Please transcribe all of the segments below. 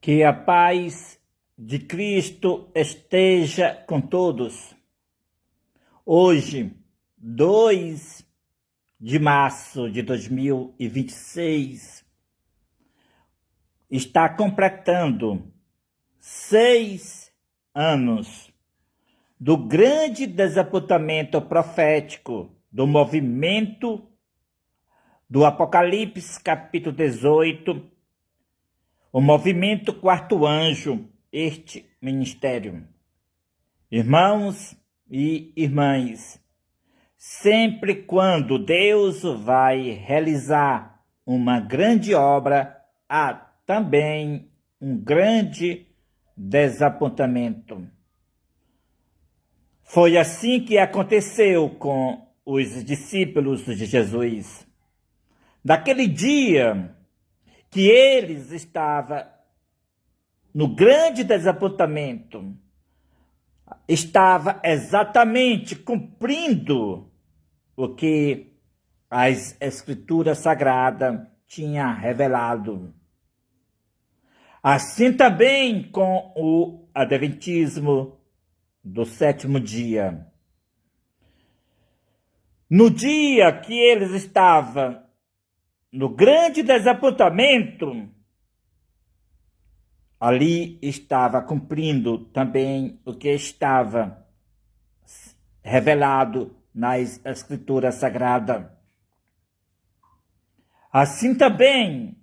Que a paz de Cristo esteja com todos. Hoje, 2 de março de 2026, está completando 6 anos do grande desapontamento profético do movimento do Apocalipse, capítulo 18, o movimento Quarto Anjo, este ministério. Irmãos e irmãs, sempre quando Deus vai realizar uma grande obra, há também um grande desapontamento. Foi assim que aconteceu com os discípulos de Jesus. Naquele dia que eles estavam no grande desapontamento, estava exatamente cumprindo o que as Escrituras Sagradas tinham revelado. Assim também com o Adventismo do 7º dia. No dia que eles estavam no grande desapontamento, ali estava cumprindo também o que estava revelado nas Escrituras Sagradas. Assim também,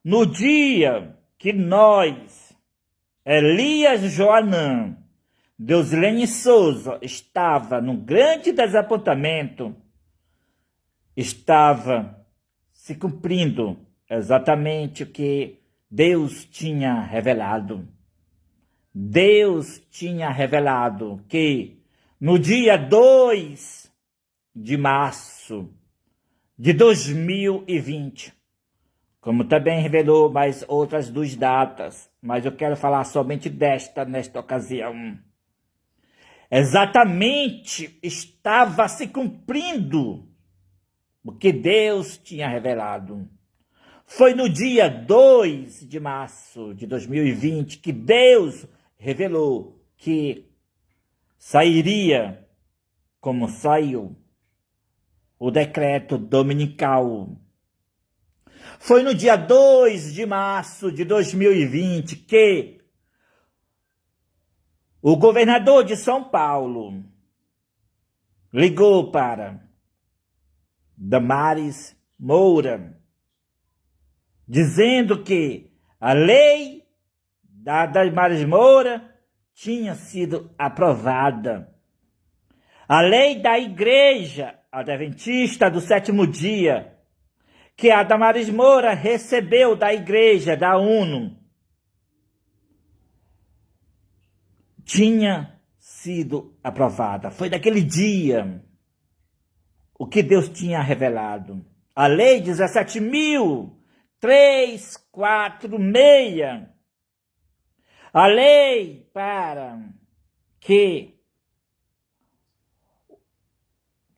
no dia que nós, Elias Joanã, Deusilene Souza, estava num grande desapontamento, estava se cumprindo exatamente o que Deus tinha revelado. Deus tinha revelado que no dia 2 de março de 2020, como também revelou mais outras 2 datas, mas eu quero falar somente nesta ocasião. Exatamente estava se cumprindo o que Deus tinha revelado. Foi no dia 2 de março de 2020 que Deus revelou que sairia, como saiu, o decreto dominical. Foi no dia 2 de março de 2020 que o governador de São Paulo ligou para Damares Moura, dizendo que a lei da Damares Moura tinha sido aprovada. A lei da Igreja Adventista do 7º dia, que a Damares Moura recebeu da Igreja, da ONU, tinha sido aprovada. Foi daquele dia o que Deus tinha revelado. A lei 17.346, a lei para que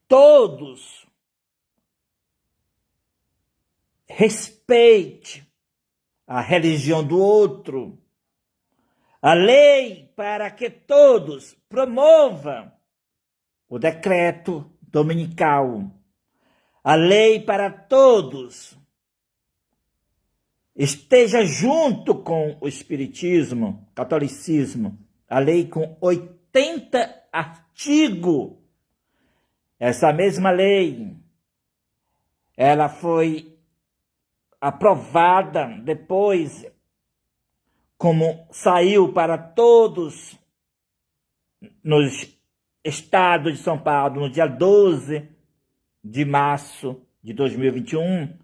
todos respeitem a religião do outro, a lei para que todos promovam o decreto dominical, a lei para todos esteja junto com o Espiritismo, catolicismo, a lei com 80 artigos. Essa mesma lei, ela foi aprovada depois, como saiu para todos nos Estado de São Paulo, no dia 12 de março de 2021,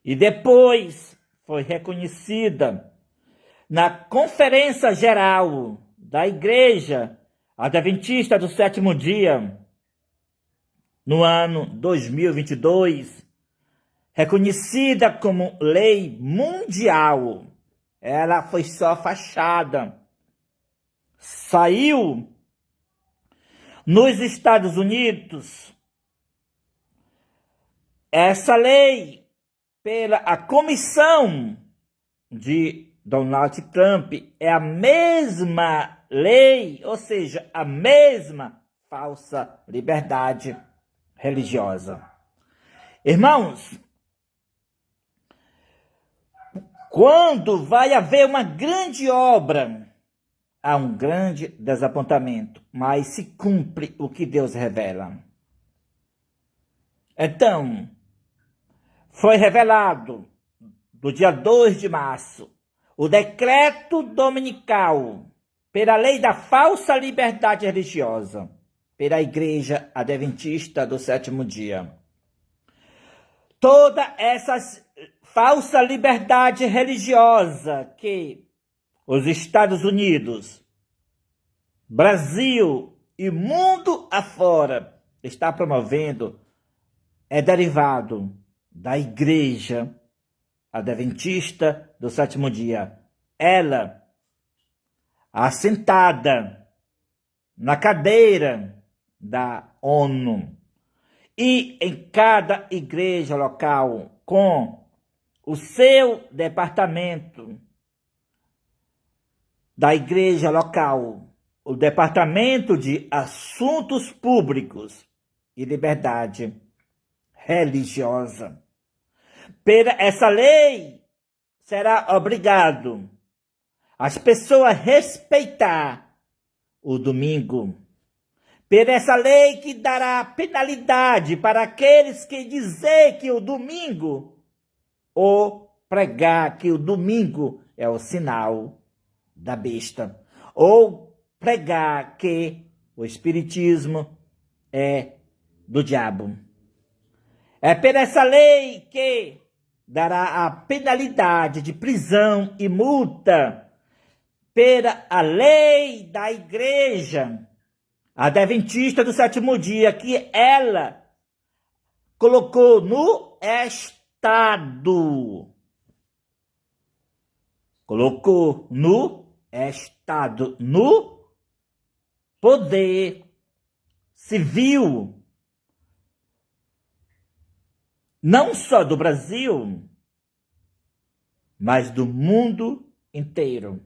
e depois foi reconhecida na Conferência Geral da Igreja Adventista do 7º dia, no ano 2022, reconhecida como lei mundial. Ela foi só fachada. Saiu nos Estados Unidos essa lei pela a Comissão de Donald Trump é a mesma lei, ou seja, a mesma falsa liberdade religiosa. Irmãos, quando vai haver uma grande obra, há um grande desapontamento, mas se cumpre o que Deus revela. Então, foi revelado, no dia 2 de março, o decreto dominical pela lei da falsa liberdade religiosa, pela Igreja Adventista do Sétimo Dia. Toda essa falsa liberdade religiosa que os Estados Unidos, Brasil e mundo afora está promovendo é derivado da Igreja Adventista do Sétimo Dia. Ela, assentada na cadeira da ONU e em cada igreja local com o seu departamento da igreja local, o Departamento de Assuntos Públicos e Liberdade Religiosa. Pela essa lei, será obrigado as pessoas respeitar o domingo. Pela essa lei que dará penalidade para aqueles que dizer que o domingo, ou pregar que o domingo é o sinal da besta, ou pregar que o espiritismo é do diabo. É por essa lei que dará a penalidade de prisão e multa pela a lei da Igreja Adventista do Sétimo Dia, que ela colocou no Estado. Colocou no Estado, no poder civil, não só do Brasil, mas do mundo inteiro.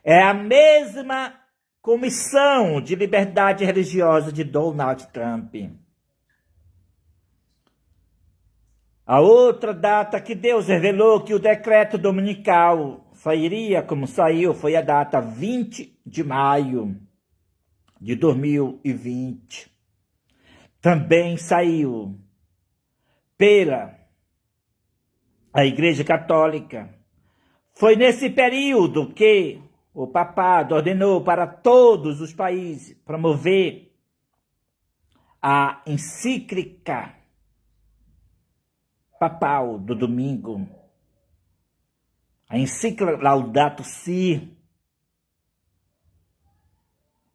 É a mesma Comissão de Liberdade Religiosa de Donald Trump. A outra data que Deus revelou que o decreto dominical sairia como saiu foi a data 20 de maio de 2020. Também saiu pela a Igreja Católica. Foi nesse período que o papado ordenou para todos os países promover a encíclica papal do domingo, a encíclica Laudato Si,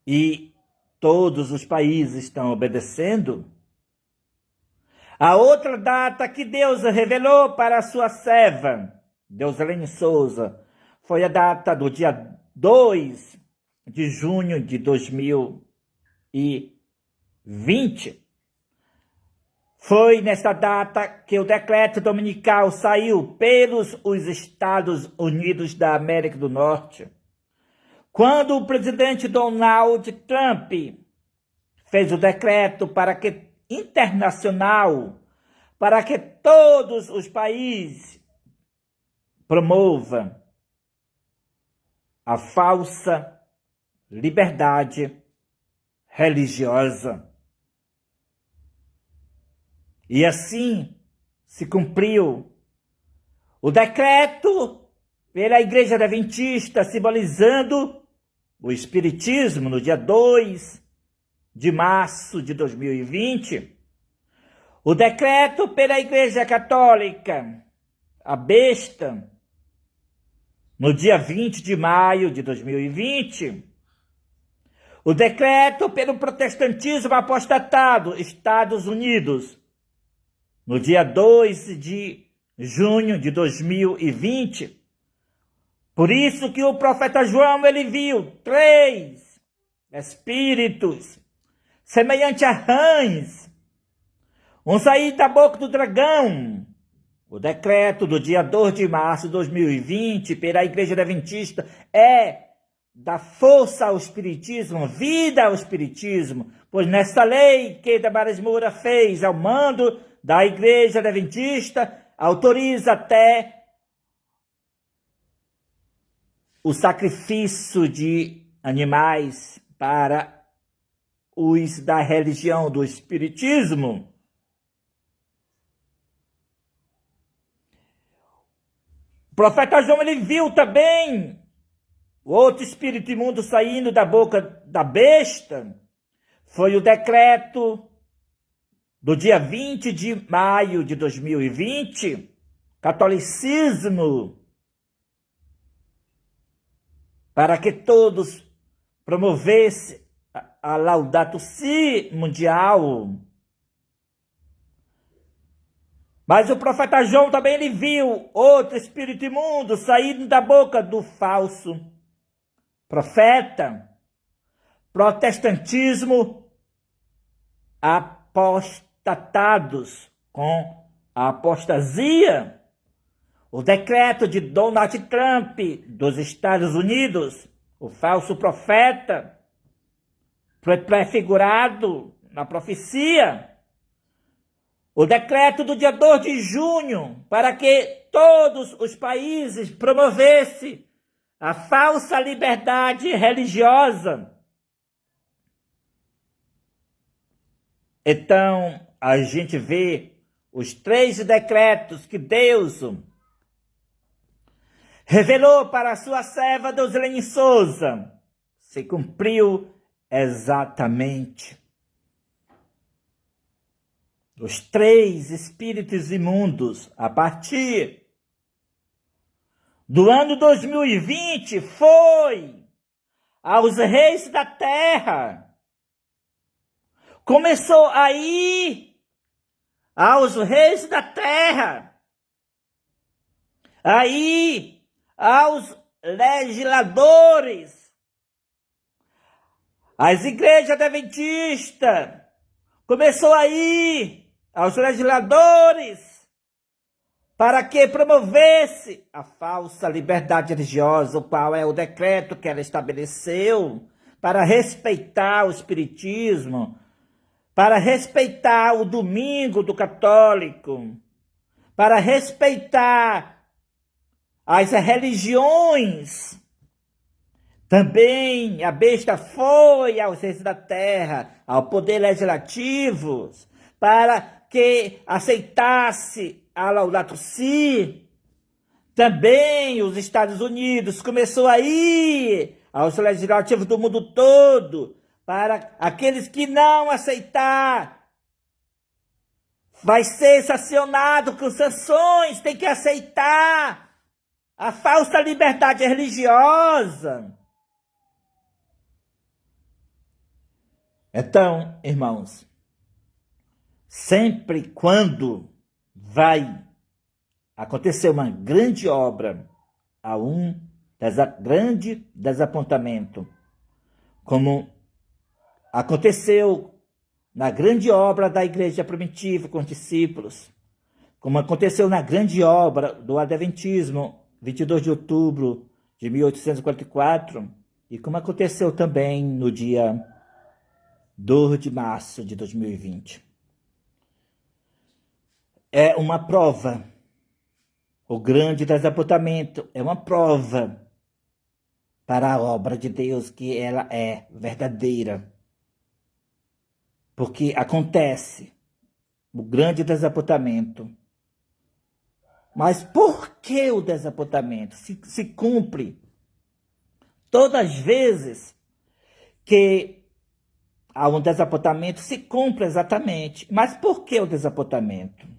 e todos os países estão obedecendo. A outra data que Deus revelou para a sua serva, Deuselene Souza, foi a data do dia 2 de junho de 2020. Foi nesta data que o decreto dominical saiu pelos os Estados Unidos da América do Norte, quando o presidente Donald Trump fez o decreto internacional para que todos os países promovam a falsa liberdade religiosa. E assim se cumpriu o decreto pela Igreja Adventista, simbolizando o Espiritismo, no dia 2 de março de 2020. O decreto pela Igreja Católica, a besta, no dia 20 de maio de 2020. O decreto pelo protestantismo apostatado, Estados Unidos, no dia 2 de junho de 2020. Por isso que o profeta João, ele viu 3 espíritos, semelhante a rãs, um sair da boca do dragão, O decreto do dia 2 de março de 2020 pela Igreja Adventista é dar força ao Espiritismo, vida ao Espiritismo, pois nessa lei que Damares Moura fez ao mando da Igreja Adventista, autoriza até o sacrifício de animais para os da religião do Espiritismo. O profeta João, ele viu também o outro espírito imundo saindo da boca da besta. Foi o decreto do dia 20 de maio de 2020, catolicismo, para que todos promovessem a Laudato Si mundial. Mas o profeta João também ele viu outro espírito imundo saindo da boca do falso profeta. Protestantismo apostatados com a apostasia. O decreto de Donald Trump dos Estados Unidos, o falso profeta, foi prefigurado na profecia. O decreto do dia 2 de junho, para que todos os países promovessem a falsa liberdade religiosa. Então, a gente vê os 3 decretos que Deus revelou para a sua serva Deusilene Souza. Se cumpriu exatamente. Os 3 espíritos imundos, a partir do ano 2020, foi aos reis da terra. Começou aí aos reis da terra, aí aos legisladores, as igrejas adventistas, começou aí aos legisladores, para que promovesse a falsa liberdade religiosa, o qual é o decreto que ela estabeleceu, para respeitar o espiritismo, para respeitar o domingo do católico, para respeitar as religiões. Também a besta foi aos reis da terra, ao poder legislativo, para que aceitasse a Laudato Si. Também os Estados Unidos começou a ir aos legislativos do mundo todo, para aqueles que não aceitar, vai ser sancionado com sanções, tem que aceitar a falsa liberdade religiosa. Então, irmãos, sempre quando vai acontecer uma grande obra, há um grande desapontamento, como aconteceu na grande obra da igreja primitiva com os discípulos, como aconteceu na grande obra do Adventismo, 22 de outubro de 1844, e como aconteceu também no dia 2 de março de 2020. É uma prova. O grande desapontamento é uma prova para a obra de Deus, que ela é verdadeira. Porque acontece o grande desapontamento. Mas por que o desapontamento? Se cumpre todas as vezes que há um desapontamento, se cumpre exatamente. Mas por que o desapontamento?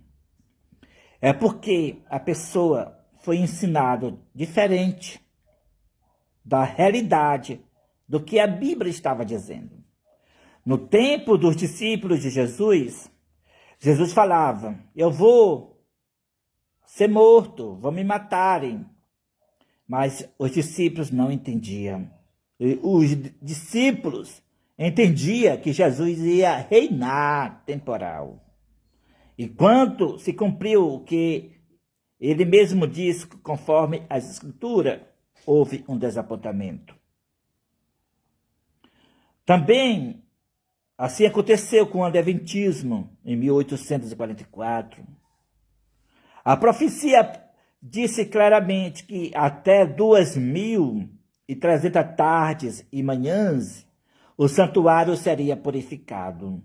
É porque a pessoa foi ensinada diferente da realidade do que a Bíblia estava dizendo. No tempo dos discípulos de Jesus, Jesus falava: eu vou ser morto, vão me matarem. Mas os discípulos não entendiam. Os discípulos entendiam que Jesus ia reinar temporal. E quando se cumpriu o que Ele mesmo diz que, conforme as Escrituras, houve um desapontamento. Também, assim aconteceu com o Adventismo, em 1844. A profecia disse claramente que até 2.300 tardes e manhãs o santuário seria purificado.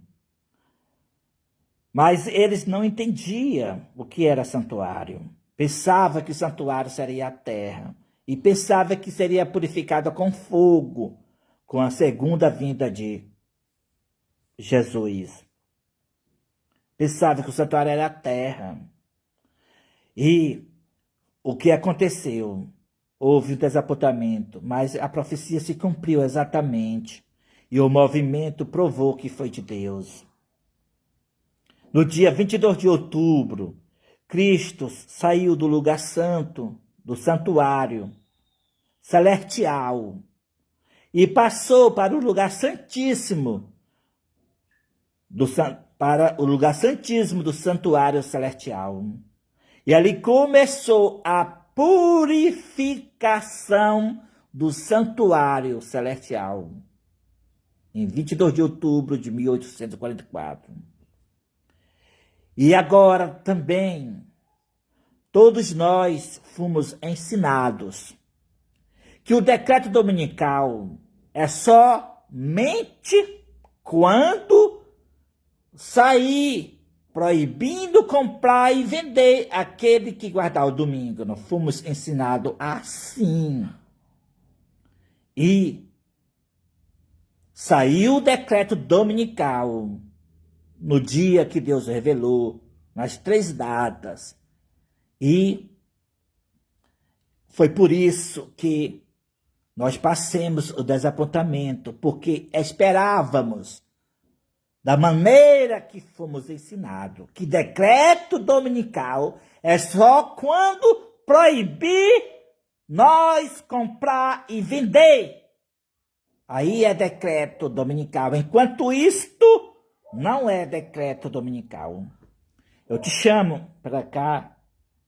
Mas eles não entendiam o que era santuário. Pensava que o santuário seria a terra. E pensava que seria purificado com fogo, com a segunda vinda de Jesus. Pensava que o santuário era a terra. E o que aconteceu? Houve um desapontamento, mas a profecia se cumpriu exatamente. E o movimento provou que foi de Deus. No dia 22 de outubro, Cristo saiu do lugar santo, do santuário celestial, e passou para o lugar santíssimo, para o lugar santíssimo do santuário celestial. E ali começou a purificação do santuário celestial, em 22 de outubro de 1844. E agora também, todos nós fomos ensinados que o decreto dominical é somente quando sair proibindo comprar e vender aquele que guardar o domingo. Nós fomos ensinados assim. E saiu o decreto dominical no dia que Deus revelou, nas 3 datas. E foi por isso que nós passemos o desapontamento, porque esperávamos, da maneira que fomos ensinados, que decreto dominical é só quando proibir nós comprar e vender. Aí é decreto dominical. Enquanto isto, não é decreto dominical. Eu te chamo para cá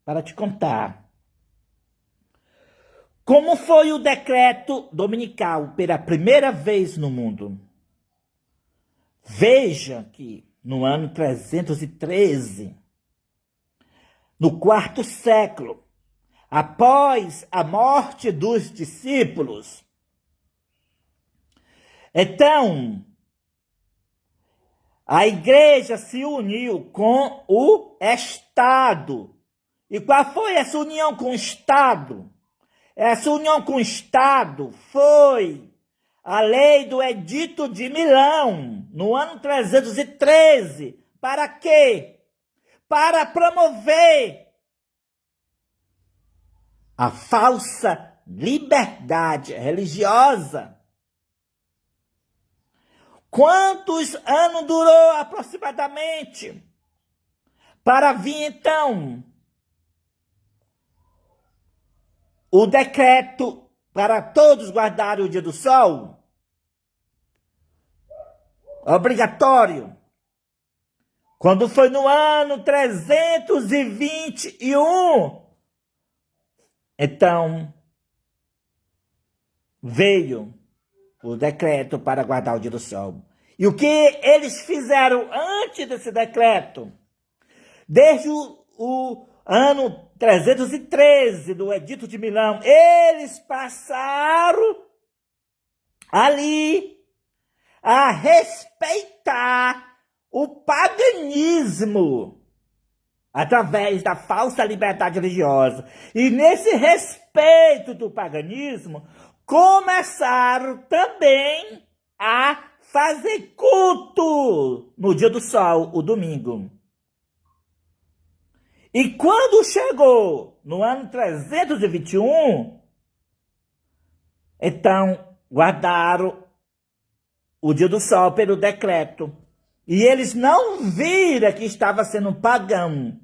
para te contar como foi o decreto dominical pela primeira vez no mundo. Veja que no ano 313, no 4º século, após a morte dos discípulos, então a igreja se uniu com o Estado. E qual foi essa união com o Estado? Essa união com o Estado foi a lei do Edito de Milão, no ano 313. Para quê? Para promover a falsa liberdade religiosa. Quantos anos durou aproximadamente? Para vir então o decreto para todos guardarem o dia do sol? Obrigatório. Quando foi no ano 321, então veio o decreto para guardar o dia do sol. E o que eles fizeram antes desse decreto? Desde o ano 313 do Edito de Milão, eles passaram ali a respeitar o paganismo através da falsa liberdade religiosa. E nesse respeito do paganismo, começaram também a fazer culto no dia do sol, o domingo. E quando chegou no ano 321, então guardaram o dia do sol pelo decreto. E eles não viram que estava sendo pagão,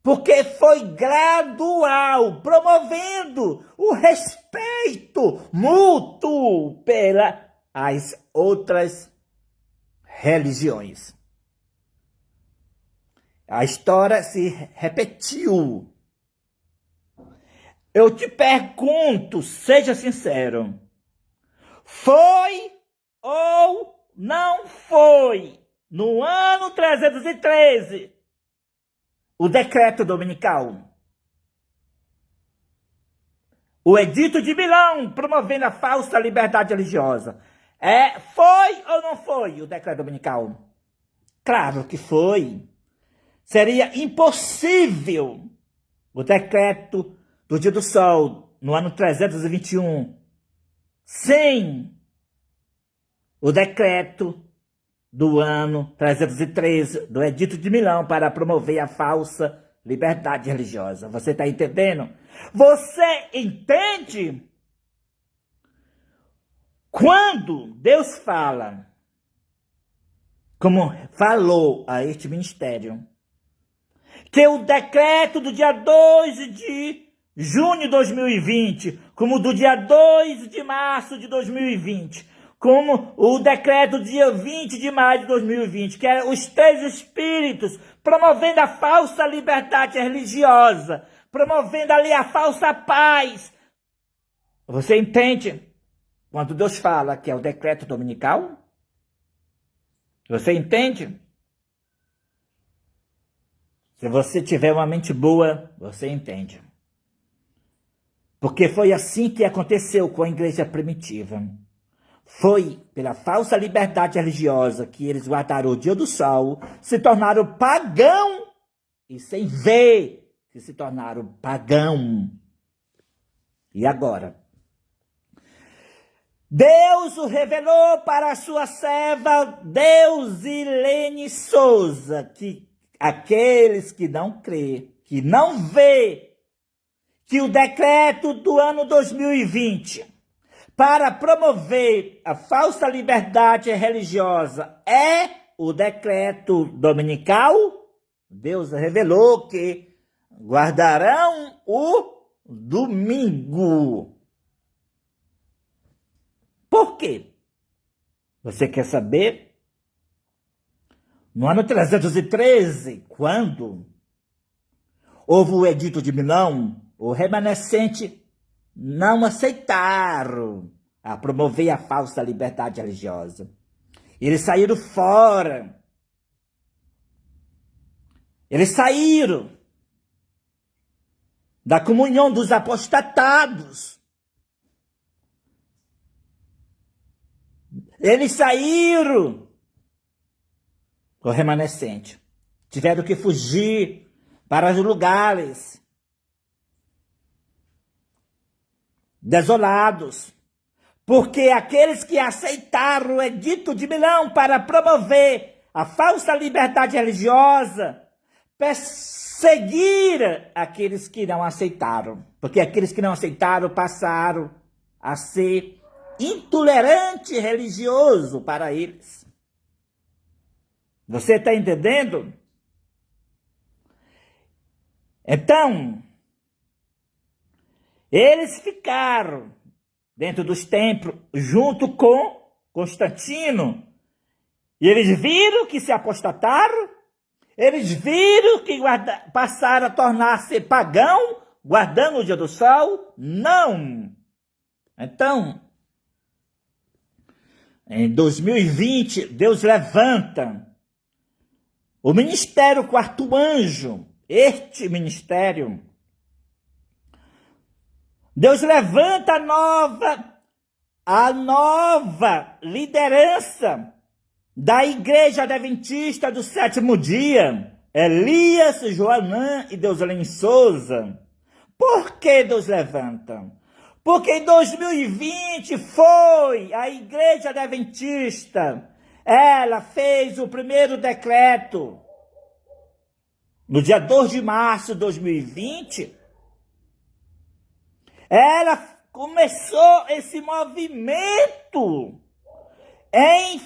porque foi gradual, promovendo o respeito mútuo pelas outras religiões. A história se repetiu Eu te pergunto, seja sincero, foi ou não foi no ano 313 o decreto dominical? O Edito de Milão, promovendo a falsa liberdade religiosa. Foi ou não foi o decreto dominical? Claro que foi. Seria impossível o decreto do Dia do Sol, no ano 321, sem o decreto do ano 313, do Edito de Milão, para promover a falsa liberdade religiosa. Você está entendendo? Você entende? Quando Deus fala, como falou a este ministério, que o decreto do dia 2 de junho de 2020, como do dia 2 de março de 2020, como o decreto do dia 20 de maio de 2020, que eram os três espíritos promovendo a falsa liberdade religiosa, promovendo ali a falsa paz. Você entende? Quando Deus fala que é o decreto dominical, você entende? Se você tiver uma mente boa, você entende. Porque foi assim que aconteceu com a igreja primitiva. Foi pela falsa liberdade religiosa que eles guardaram o dia do sol, se tornaram pagão e sem ver que se tornaram pagão. E agora? Deus o revelou para a sua serva Deusilene Souza, que aqueles que não crê, que não vê, que o decreto do ano 2020 para promover a falsa liberdade religiosa é o decreto dominical, Deus revelou que guardarão o domingo. Por quê? Você quer saber? No ano 313, quando houve o Edito de Milão, o remanescente não aceitaram a promover a falsa liberdade religiosa. Eles saíram fora. Eles saíram da comunhão dos apostatados. Eles saíram, o remanescente. Tiveram que fugir para os lugares desolados. Porque aqueles que aceitaram o Edito de Milão para promover a falsa liberdade religiosa perseguiram aqueles que não aceitaram. Porque aqueles que não aceitaram passaram a ser intolerante religioso para eles. Você está entendendo? Então, eles ficaram dentro dos templos junto com Constantino. E eles viram que se apostataram, eles viram que passaram a tornar-se pagão, guardando o dia do sol. Não! Então, em 2020, Deus levanta o ministério Quarto Anjo, este ministério. Deus levanta a nova liderança da Igreja Adventista do Sétimo Dia, Elias Joanã e Deusilene Souza. Por que Deus levanta? Porque em 2020 foi a Igreja Adventista, ela fez o primeiro decreto. No dia 2 de março de 2020, ela começou esse movimento em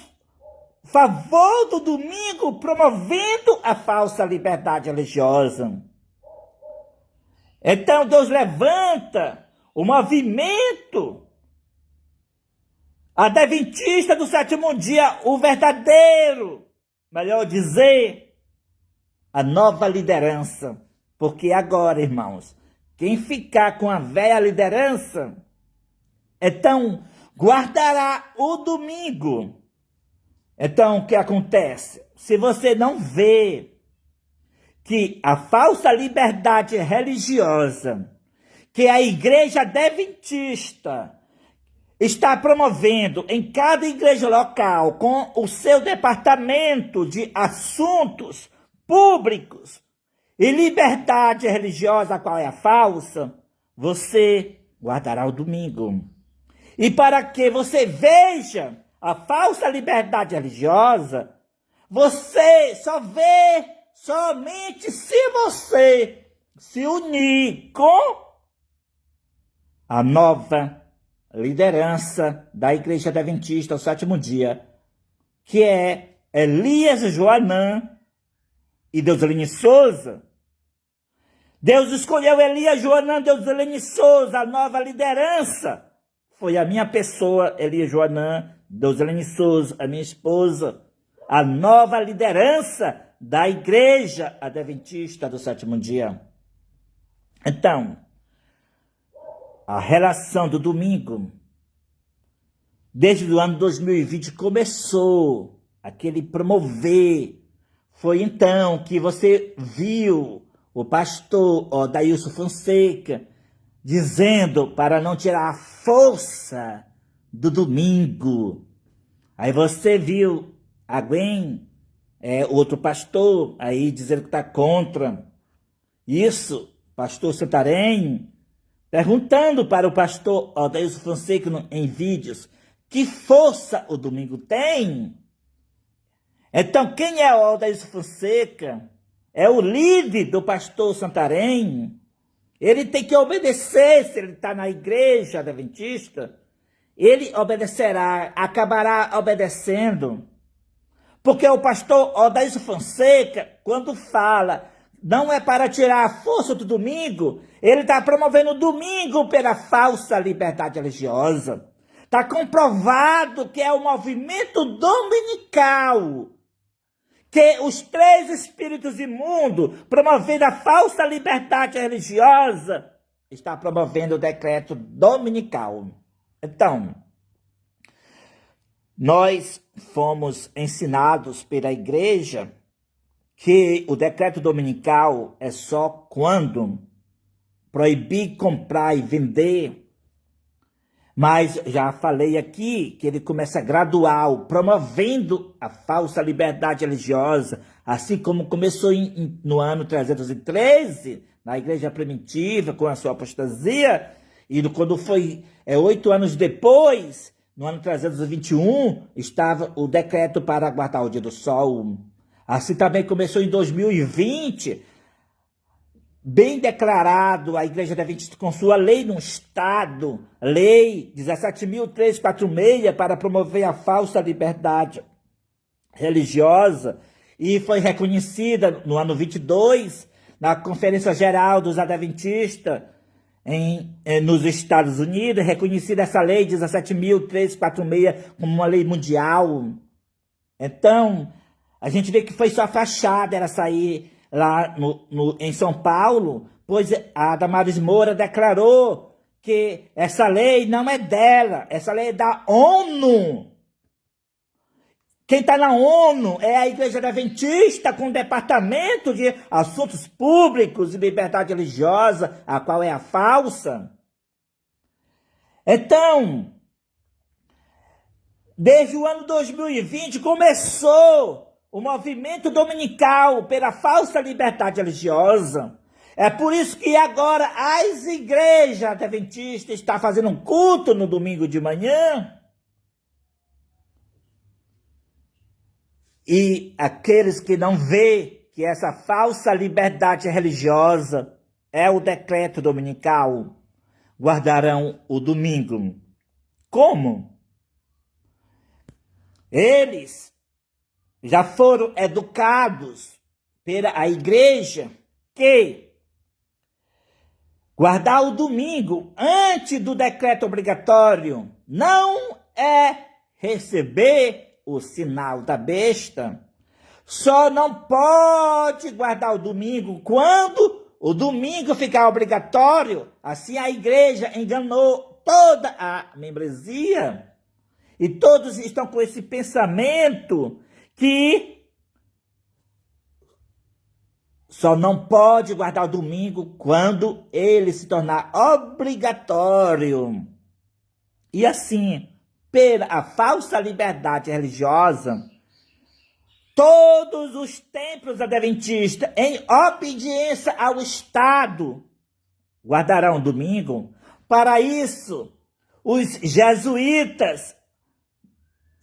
favor do domingo, promovendo a falsa liberdade religiosa. Então Deus levanta o movimento adventista do sétimo dia, o verdadeiro, melhor dizer, a nova liderança. Porque agora, irmãos, quem ficar com a velha liderança, então guardará o domingo. Então, o que acontece? Se você não vê que a falsa liberdade religiosa, que a igreja adventista está promovendo em cada igreja local, com o seu departamento de assuntos públicos e liberdade religiosa, a qual é a falsa, você guardará o domingo. E para que você veja a falsa liberdade religiosa, você só vê somente se você se unir com a nova liderança da Igreja Adventista ao Sétimo Dia, que é Elias Joanã e Deuseline Souza. Deus escolheu Elias Joanã, Deuseline Souza, a nova liderança. Foi a minha pessoa, Elias Joanã, Deuseline Souza, a minha esposa, a nova liderança da Igreja Adventista do Sétimo Dia. Então, a relação do domingo, desde o ano 2020, começou aquele promover. Foi então que você viu o pastor Odailson Fonseca dizendo para não tirar a força do domingo. Aí você viu a Gwen, outro pastor, aí dizendo que está contra isso, pastor Santarém, perguntando para o pastor Odailson Fonseca em vídeos que força o domingo tem. Então, quem é o Odailson Fonseca? É o líder do pastor Santarém. Ele tem que obedecer, se ele está na igreja adventista, ele obedecerá, acabará obedecendo. Porque o pastor Odailson Fonseca, quando fala, não é para tirar a força do domingo, ele está promovendo o domingo pela falsa liberdade religiosa. Está comprovado que é o movimento dominical, que os três espíritos imundos, promovendo a falsa liberdade religiosa, está promovendo o decreto dominical. Então, nós fomos ensinados pela igreja que o decreto dominical é só quando proibir comprar e vender. Mas já falei aqui que ele começa gradual, promovendo a falsa liberdade religiosa, assim como começou no ano 313, na igreja primitiva, com a sua apostasia, e quando foi 8 anos depois, no ano 321, estava o decreto para guardar o dia do sol. Assim também começou em 2020, bem declarado, a Igreja Adventista com sua lei no Estado, lei 17.346, para promover a falsa liberdade religiosa, e foi reconhecida no ano 22, na Conferência Geral dos Adventistas, nos Estados Unidos, reconhecida essa lei 17.346 como uma lei mundial. Então, a gente vê que foi só fachada, era sair lá em São Paulo, pois a Damares Moura declarou que essa lei não é dela, essa lei é da ONU. Quem está na ONU é a Igreja Adventista, com o Departamento de Assuntos Públicos e Liberdade Religiosa, a qual é a falsa. Então, desde o ano 2020 começou o movimento dominical pela falsa liberdade religiosa. É por isso que agora as igrejas adventistas estão fazendo um culto no domingo de manhã. E aqueles que não vê que essa falsa liberdade religiosa é o decreto dominical, guardarão o domingo. Como? Eles já foram educados pela igreja que guardar o domingo antes do decreto obrigatório não é receber o sinal da besta. Só não pode guardar o domingo quando o domingo ficar obrigatório, assim a igreja enganou toda a membresia. E todos estão com esse pensamento que só não pode guardar o domingo quando ele se tornar obrigatório. E assim, pela falsa liberdade religiosa, todos os templos adventistas, em obediência ao Estado, guardarão o domingo. Para isso, os jesuítas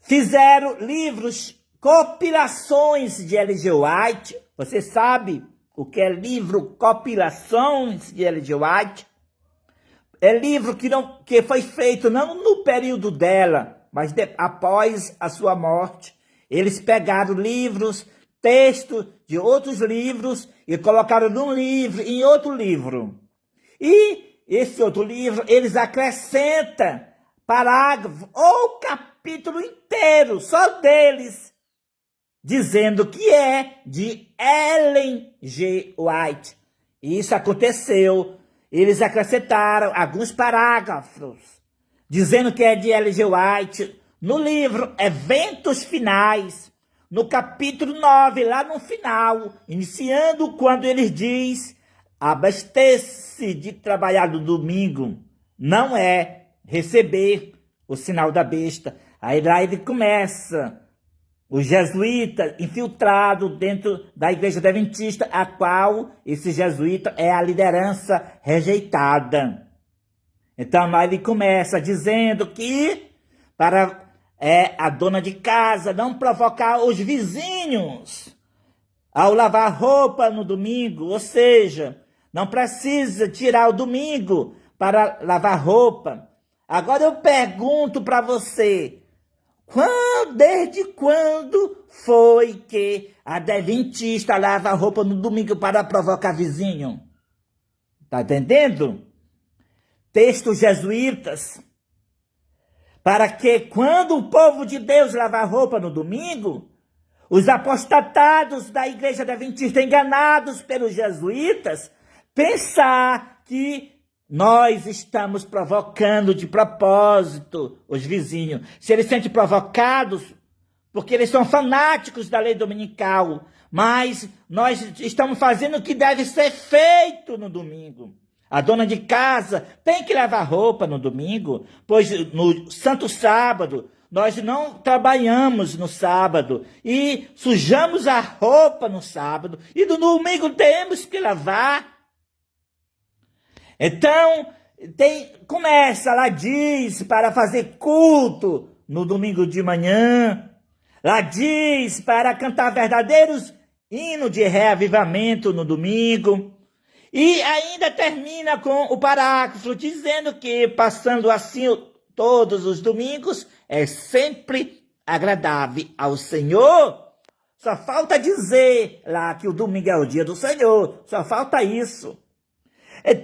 fizeram livros, compilações de Ellen G. White. Você sabe o que é livro Compilações de Ellen G. White? É livro que foi feito não no período dela, mas após a sua morte. Eles pegaram livros, textos de outros livros e colocaram num livro, em outro livro. E esse outro livro, eles acrescentam parágrafo ou capítulo inteiro, só deles, dizendo que é de Ellen G. White. E isso aconteceu. Eles acrescentaram alguns parágrafos, dizendo que é de Ellen G. White, no livro Eventos Finais, no capítulo 9, lá no final, iniciando quando ele diz: abastece de trabalhar no domingo, não é receber o sinal da besta. Aí lá ele começa, o jesuíta infiltrado dentro da igreja adventista, a qual esse jesuíta é a liderança rejeitada. Então lá ele começa dizendo que para a dona de casa não provocar os vizinhos ao lavar roupa no domingo, ou seja, não precisa tirar o domingo para lavar roupa. Agora eu pergunto para você, desde quando foi que a adventista lava a roupa no domingo para provocar vizinho? Tá entendendo? Textos jesuítas, para que quando o povo de Deus lava a roupa no domingo, os apostatados da igreja adventista, enganados pelos jesuítas, pensar que nós estamos provocando de propósito os vizinhos. Se eles se sentem provocados, porque eles são fanáticos da lei dominical, mas nós estamos fazendo o que deve ser feito no domingo. A dona de casa tem que lavar roupa no domingo, pois no Santo Sábado nós não trabalhamos no sábado e sujamos a roupa no sábado e no domingo temos que lavar. Então, começa, lá diz, para fazer culto no domingo de manhã. Lá diz, para cantar verdadeiros hinos de reavivamento no domingo. E ainda termina com o parágrafo dizendo que, passando assim todos os domingos, é sempre agradável ao Senhor. Só falta dizer lá que o domingo é o dia do Senhor. Só falta isso.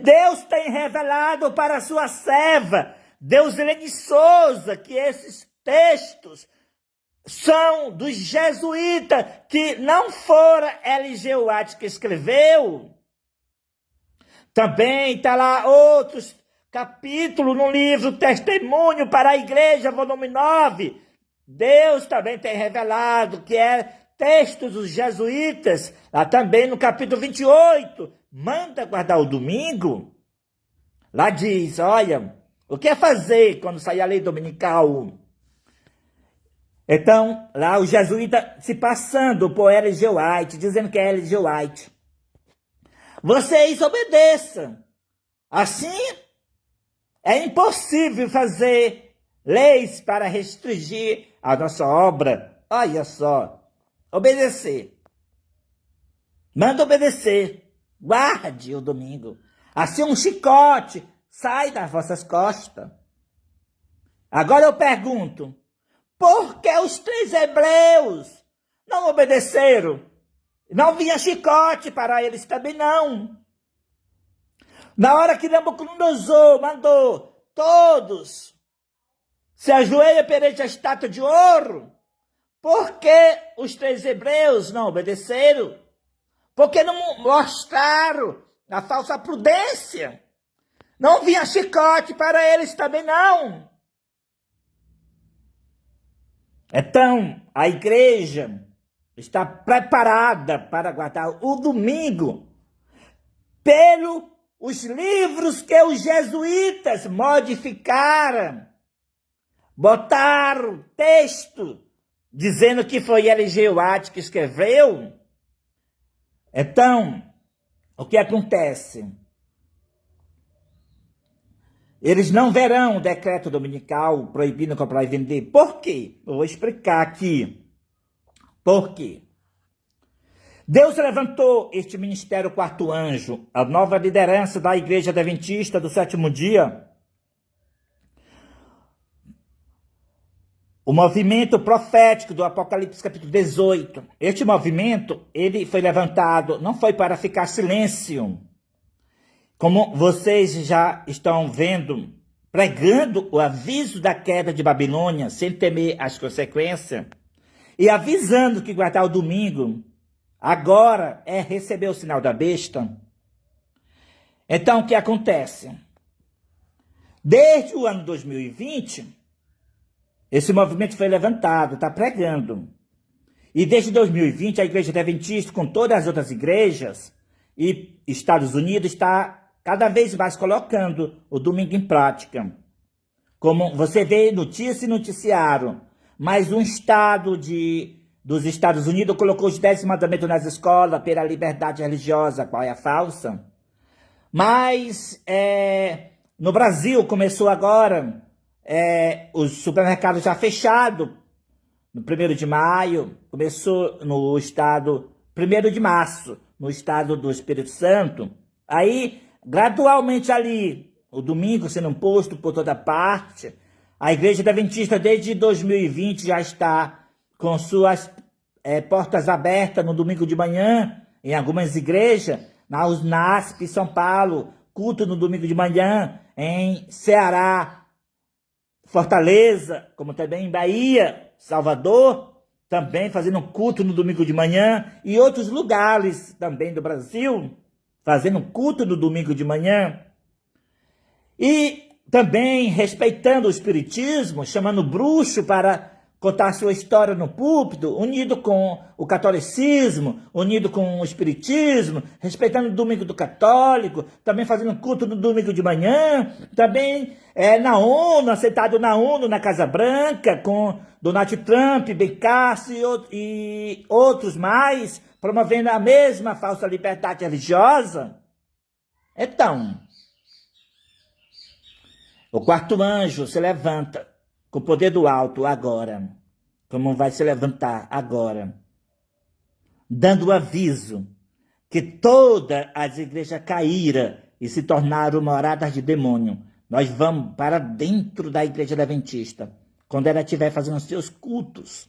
Deus tem revelado para a sua serva, Deusilene Souza, que esses textos são dos jesuítas, que não fora Ellen G. White que escreveu. Também está lá outros capítulos no livro Testemunho para a Igreja, volume 9. Deus também tem revelado que é textos dos jesuítas, lá também no capítulo 28, manda guardar o domingo. Lá diz, olha, o que é fazer quando sair a lei dominical? Então, lá o jesuíta se passando por Ellen G. White, dizendo que é Ellen G. White. Vocês obedeçam. Assim, é impossível fazer leis para restringir a nossa obra. Olha só, obedecer. Manda obedecer. Guarde o domingo. Assim um chicote sai das vossas costas. Agora eu pergunto, por que os 3 hebreus não obedeceram? Não vinha chicote para eles também não. Na hora que Nabucodonosor mandou todos se ajoelhem perante a estátua de ouro, por que os 3 hebreus não obedeceram? Porque não mostraram na falsa prudência. Não vinha chicote para eles também, não. Então, a igreja está preparada para guardar o domingo pelos livros que os jesuítas modificaram. Botaram texto dizendo que foi L.G. Watt que escreveu. Então, o que acontece? Eles não verão o decreto dominical proibindo comprar e vender. Por quê? Eu vou explicar aqui. Por quê? Deus levantou este ministério quarto anjo, a nova liderança da Igreja Adventista do Sétimo Dia. O movimento profético do Apocalipse capítulo 18. Este movimento, ele foi levantado, não foi para ficar silêncio. Como vocês já estão vendo, pregando o aviso da queda de Babilônia, sem temer as consequências, e avisando que guardar o domingo agora é receber o sinal da besta. Então, o que acontece? Desde o ano 2020, esse movimento foi levantado, está pregando. E desde 2020, a Igreja Adventista, com todas as outras igrejas e Estados Unidos, está cada vez mais colocando o domingo em prática. Como você vê notícia e noticiário, mais um estado dos Estados Unidos colocou os 10 mandamentos nas escolas pela liberdade religiosa, qual é a falsa. Mas no Brasil começou agora os supermercados já fechados no 1º de maio, começou no estado 1º de março, no estado do Espírito Santo. Aí, gradualmente ali, o domingo sendo posto por toda parte, a Igreja Adventista desde 2020 já está com suas portas abertas no domingo de manhã, em algumas igrejas, na UNASP, São Paulo, culto no domingo de manhã, em Ceará, Fortaleza, como também em Bahia, Salvador, também fazendo culto no domingo de manhã, e outros lugares também do Brasil, fazendo culto no domingo de manhã. E também respeitando o espiritismo, chamando bruxo para contar sua história no púlpito, unido com o catolicismo, unido com o espiritismo, respeitando o domingo do católico, também fazendo culto no domingo de manhã, também na ONU, sentado na ONU, na Casa Branca, com Donald Trump, Ben Carson e outros mais, promovendo a mesma falsa liberdade religiosa. Então, o quarto anjo se levanta com o poder do alto agora, como vai se levantar agora, dando o aviso que todas as igrejas caíram e se tornaram moradas de demônio. Nós vamos para dentro da Igreja Adventista, quando ela estiver fazendo os seus cultos,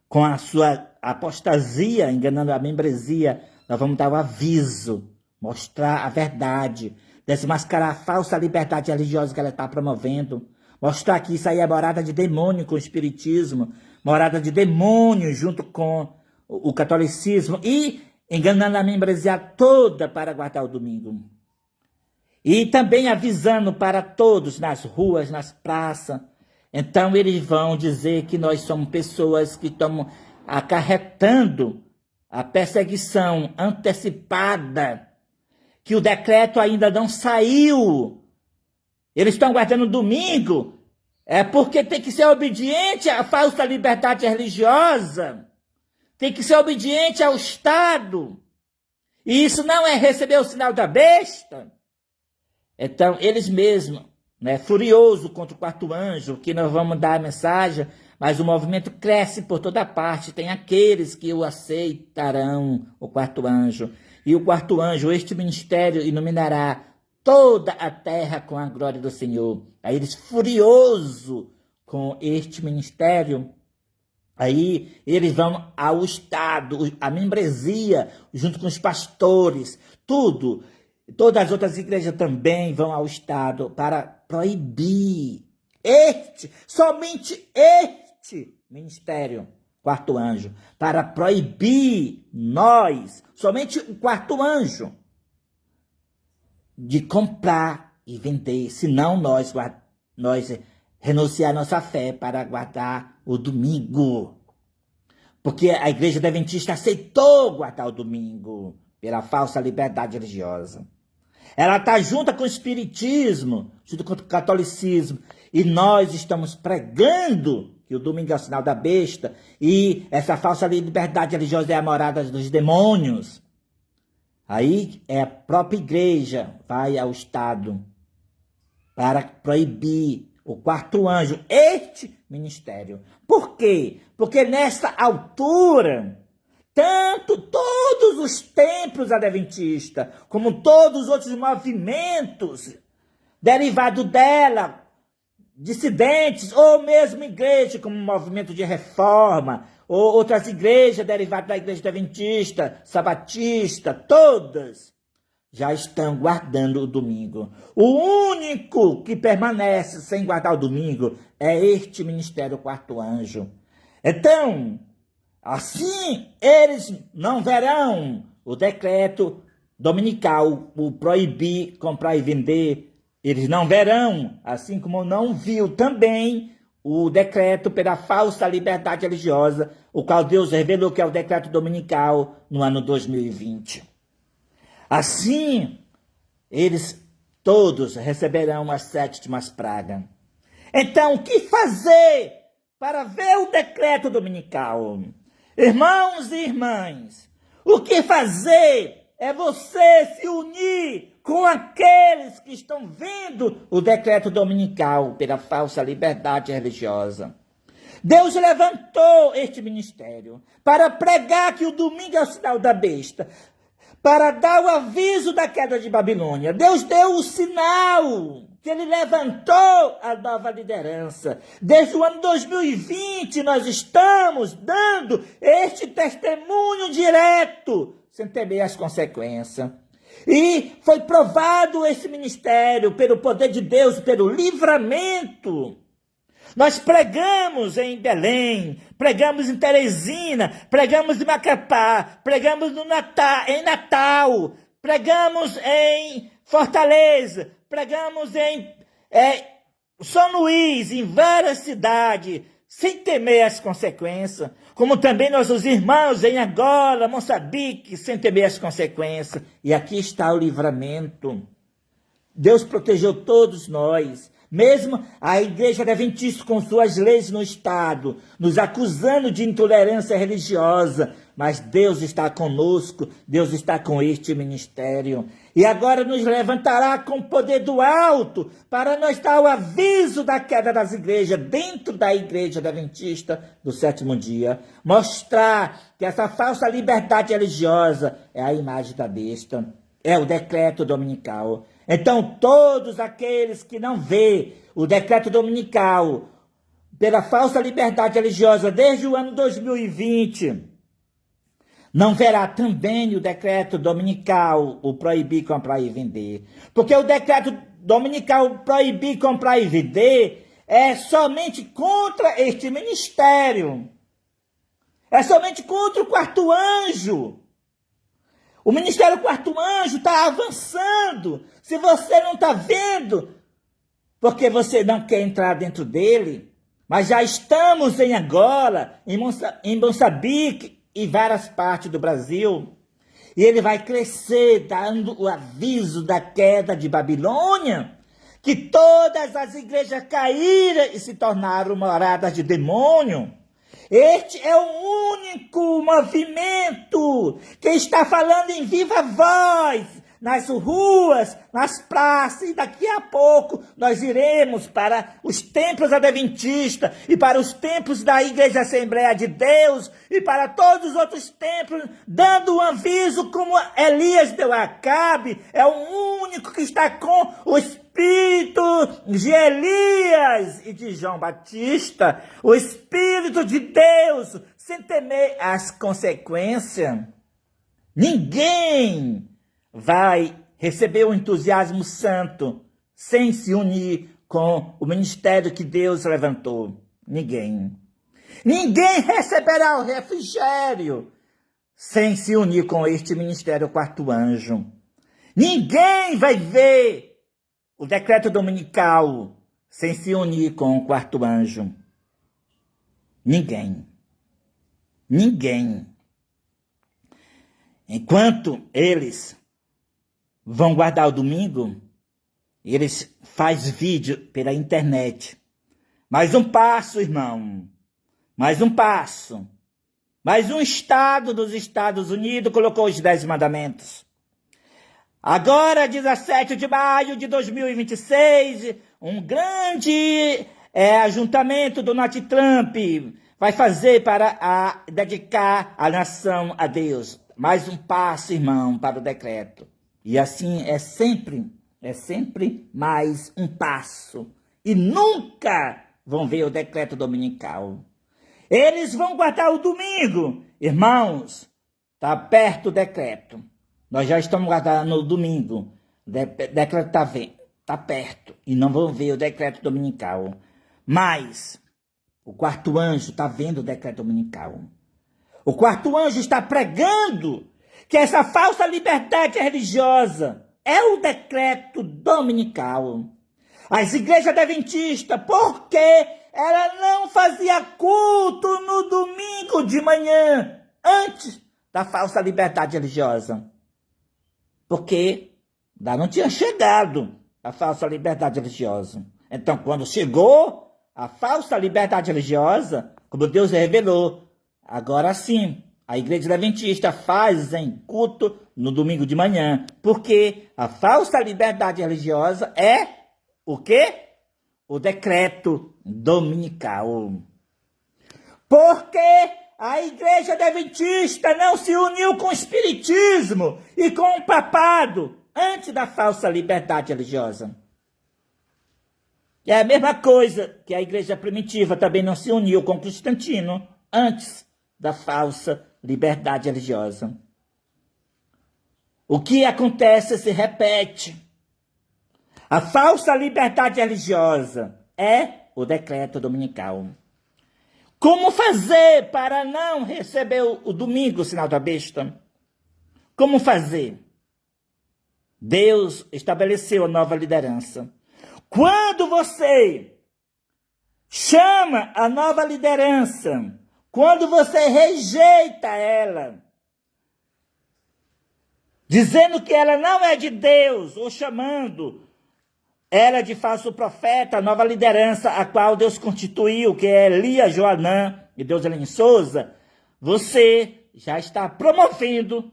com a sua apostasia, enganando a membresia, nós vamos dar o aviso, mostrar a verdade, desmascarar a falsa liberdade religiosa que ela está promovendo, mostrar que isso aí é morada de demônio com o espiritismo, morada de demônio junto com o catolicismo e enganando a membresia toda para guardar o domingo. E também avisando para todos nas ruas, nas praças. Então eles vão dizer que nós somos pessoas que estamos acarretando a perseguição antecipada, que o decreto ainda não saiu. Eles estão guardando domingo, porque tem que ser obediente à falsa liberdade religiosa, tem que ser obediente ao Estado, e isso não é receber o sinal da besta. Então, eles mesmos, furioso contra o quarto anjo, que nós vamos dar a mensagem, mas o movimento cresce por toda parte, tem aqueles que o aceitarão, o quarto anjo, e o quarto anjo, este ministério, iluminará toda a terra com a glória do Senhor. Aí eles furiosos com este ministério, aí eles vão ao Estado, a membresia, junto com os pastores, tudo. Todas as outras igrejas também vão ao Estado para proibir somente este ministério, quarto anjo, para proibir nós, somente o quarto anjo, de comprar e vender, senão nós renunciar a nossa fé para guardar o domingo. Porque a Igreja Adventista aceitou guardar o domingo pela falsa liberdade religiosa. Ela está junto com o Espiritismo, junto com o Catolicismo, e nós estamos pregando que o domingo é o sinal da besta, e essa falsa liberdade religiosa é a morada dos demônios. Aí é a própria igreja vai ao Estado para proibir o quarto anjo, este ministério. Por quê? Porque nessa altura, tanto todos os templos adventistas, como todos os outros movimentos derivados dela, dissidentes, ou mesmo igreja, como o movimento de reforma, ou outras igrejas derivadas da igreja adventista, sabatista, todas já estão guardando o domingo. O único que permanece sem guardar o domingo é este ministério quarto anjo. Então, assim eles não verão o decreto dominical, o proibir comprar e vender. Eles não verão, assim como não viu também o decreto pela falsa liberdade religiosa, o qual Deus revelou que é o decreto dominical no ano 2020. Assim, eles todos receberão as 7 últimas pragas. Então, o que fazer para ver o decreto dominical? Irmãos e irmãs, o que fazer é você se unir com aqueles que estão vendo o decreto dominical pela falsa liberdade religiosa. Deus levantou este ministério para pregar que o domingo é o sinal da besta, para dar o aviso da queda de Babilônia. Deus deu o sinal que ele levantou a nova liderança. Desde o ano 2020 nós estamos dando este testemunho direto, sem temer as consequências. E foi provado esse ministério pelo poder de Deus, pelo livramento. Nós pregamos em Belém, pregamos em Teresina, pregamos em Macapá, pregamos em Natal, pregamos em Fortaleza, pregamos em São Luís, em várias cidades, sem temer as consequências, como também nossos irmãos em Angola, Moçambique, sem temer as consequências. E aqui está o livramento. Deus protegeu todos nós. Mesmo a Igreja Adventista com suas leis no Estado, nos acusando de intolerância religiosa, mas Deus está conosco, Deus está com este ministério. E agora nos levantará com o poder do alto para nós dar o aviso da queda das igrejas dentro da Igreja Adventista do sétimo dia. Mostrar que essa falsa liberdade religiosa é a imagem da besta, é o decreto dominical. Então, todos aqueles que não vê o decreto dominical pela falsa liberdade religiosa desde o ano 2020, não verá também o decreto dominical, o proibir comprar e vender. Porque o decreto dominical proibir comprar e vender é somente contra este ministério. É somente contra o quarto anjo. O ministério quarto anjo está avançando. Se você não está vendo, porque você não quer entrar dentro dele, mas já estamos em Angola, em Moçambique e várias partes do Brasil, e ele vai crescer, dando o aviso da queda de Babilônia, que todas as igrejas caíram e se tornaram moradas de demônio. Este é o único movimento que está falando em viva voz, nas ruas, nas praças, e daqui a pouco nós iremos para os templos adventistas e para os templos da Igreja Assembleia de Deus e para todos os outros templos, dando um aviso como Elias deu a Acabe. É o único que está com o Espírito de Elias e de João Batista, o Espírito de Deus, sem temer as consequências. Ninguém vai receber o entusiasmo santo sem se unir com o ministério que Deus levantou. Ninguém. Ninguém receberá o refrigério sem se unir com este ministério quarto anjo. Ninguém vai ver o decreto dominical sem se unir com o quarto anjo. Ninguém. Ninguém. Enquanto eles vão guardar o domingo, eles fazem vídeo pela internet. Mais um passo, irmão. Mais um passo. Mais um estado dos Estados Unidos colocou os 10 mandamentos. Agora, 17 de maio de 2026, um grande ajuntamento do Donald Trump vai fazer para dedicar a nação a Deus. Mais um passo, irmão, para o decreto. E assim é sempre mais um passo. E nunca vão ver o decreto dominical. Eles vão guardar o domingo. Irmãos, está perto o decreto. Nós já estamos guardando o domingo. O decreto está perto. E não vão ver o decreto dominical. Mas o quarto anjo está vendo o decreto dominical. O quarto anjo está pregando que essa falsa liberdade religiosa é o decreto dominical. As igrejas adventistas, porque ela não fazia culto no domingo de manhã, antes da falsa liberdade religiosa. Porque ainda não tinha chegado a falsa liberdade religiosa. Então, quando chegou a falsa liberdade religiosa, como Deus revelou, agora sim, a igreja adventista fazem culto no domingo de manhã. Porque a falsa liberdade religiosa é o quê? O decreto dominical. Porque a igreja adventista não se uniu com o espiritismo e com o papado antes da falsa liberdade religiosa. É a mesma coisa que a igreja primitiva também não se uniu com Constantino antes da falsa liberdade religiosa. O que acontece se repete. A falsa liberdade religiosa é o decreto dominical. Como fazer para não receber o domingo, o sinal da besta? Como fazer? Deus estabeleceu a nova liderança. Quando você chama a nova liderança, quando você rejeita ela, dizendo que ela não é de Deus, ou chamando ela de falso profeta, a nova liderança a qual Deus constituiu, que é Elia Joanã e Deuselene Souza, você já está promovendo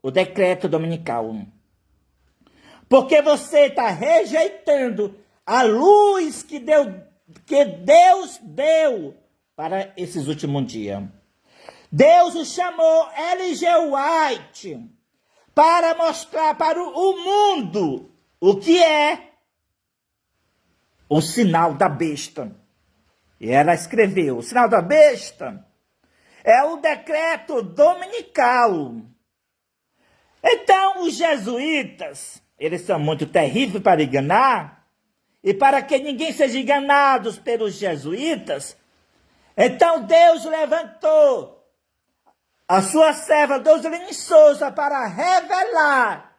o decreto dominical. Porque você está rejeitando a luz que Deus deu para esses últimos dias. Deus o chamou L.G. White para mostrar para o mundo o que é o sinal da besta. E ela escreveu, o sinal da besta é o decreto dominical. Então, os jesuítas, eles são muito terríveis para enganar, e para que ninguém seja enganado pelos jesuítas, então Deus levantou a sua serva Deuselene Souza para revelar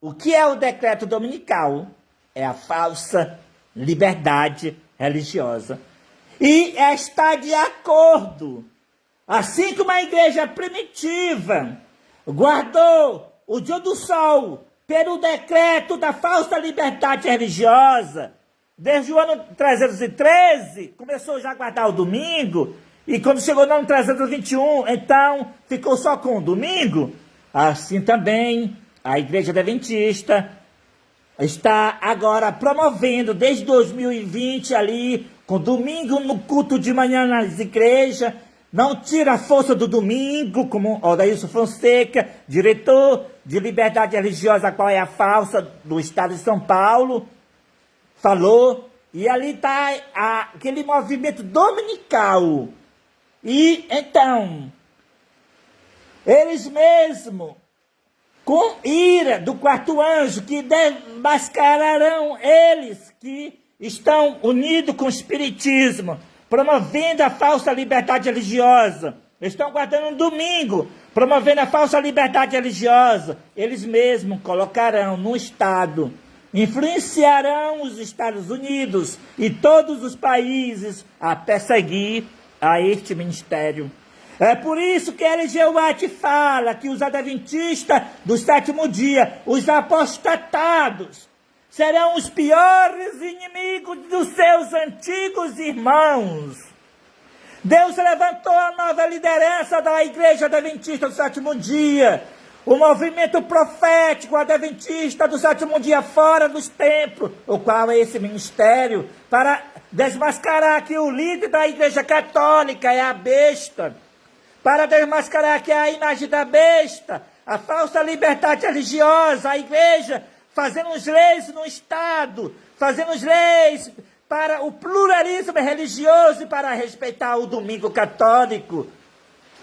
o que é o decreto dominical. É a falsa liberdade religiosa. E está de acordo. Assim como a igreja primitiva guardou o dia do sol pelo decreto da falsa liberdade religiosa, desde o ano 313, começou já a guardar o domingo, e quando chegou no ano 321, então ficou só com o domingo. Assim também a igreja adventista está agora promovendo, desde 2020 ali, com domingo no culto de manhã nas igrejas. Não tira a força do domingo, como Odailson Fonseca, diretor de liberdade religiosa, a qual é a falsa do estado de São Paulo, falou. E ali está aquele movimento dominical. E então, eles mesmos, com ira do quarto anjo, que desmascararão eles que estão unidos com o espiritismo, promovendo a falsa liberdade religiosa. Estão guardando um domingo promovendo a falsa liberdade religiosa, eles mesmos colocarão no Estado, influenciarão os Estados Unidos e todos os países a perseguir a este ministério. É por isso que a LGUAT fala que os adventistas do sétimo dia, os apostatados, serão os piores inimigos dos seus antigos irmãos. Deus levantou a nova liderança da Igreja Adventista do sétimo dia, o movimento profético adventista do sétimo dia fora dos templos, o qual é esse ministério, para desmascarar que o líder da Igreja Católica é a besta, para desmascarar que é a imagem da besta, a falsa liberdade religiosa, a Igreja fazendo as leis no Estado, fazendo as leis para o pluralismo religioso e para respeitar o domingo católico.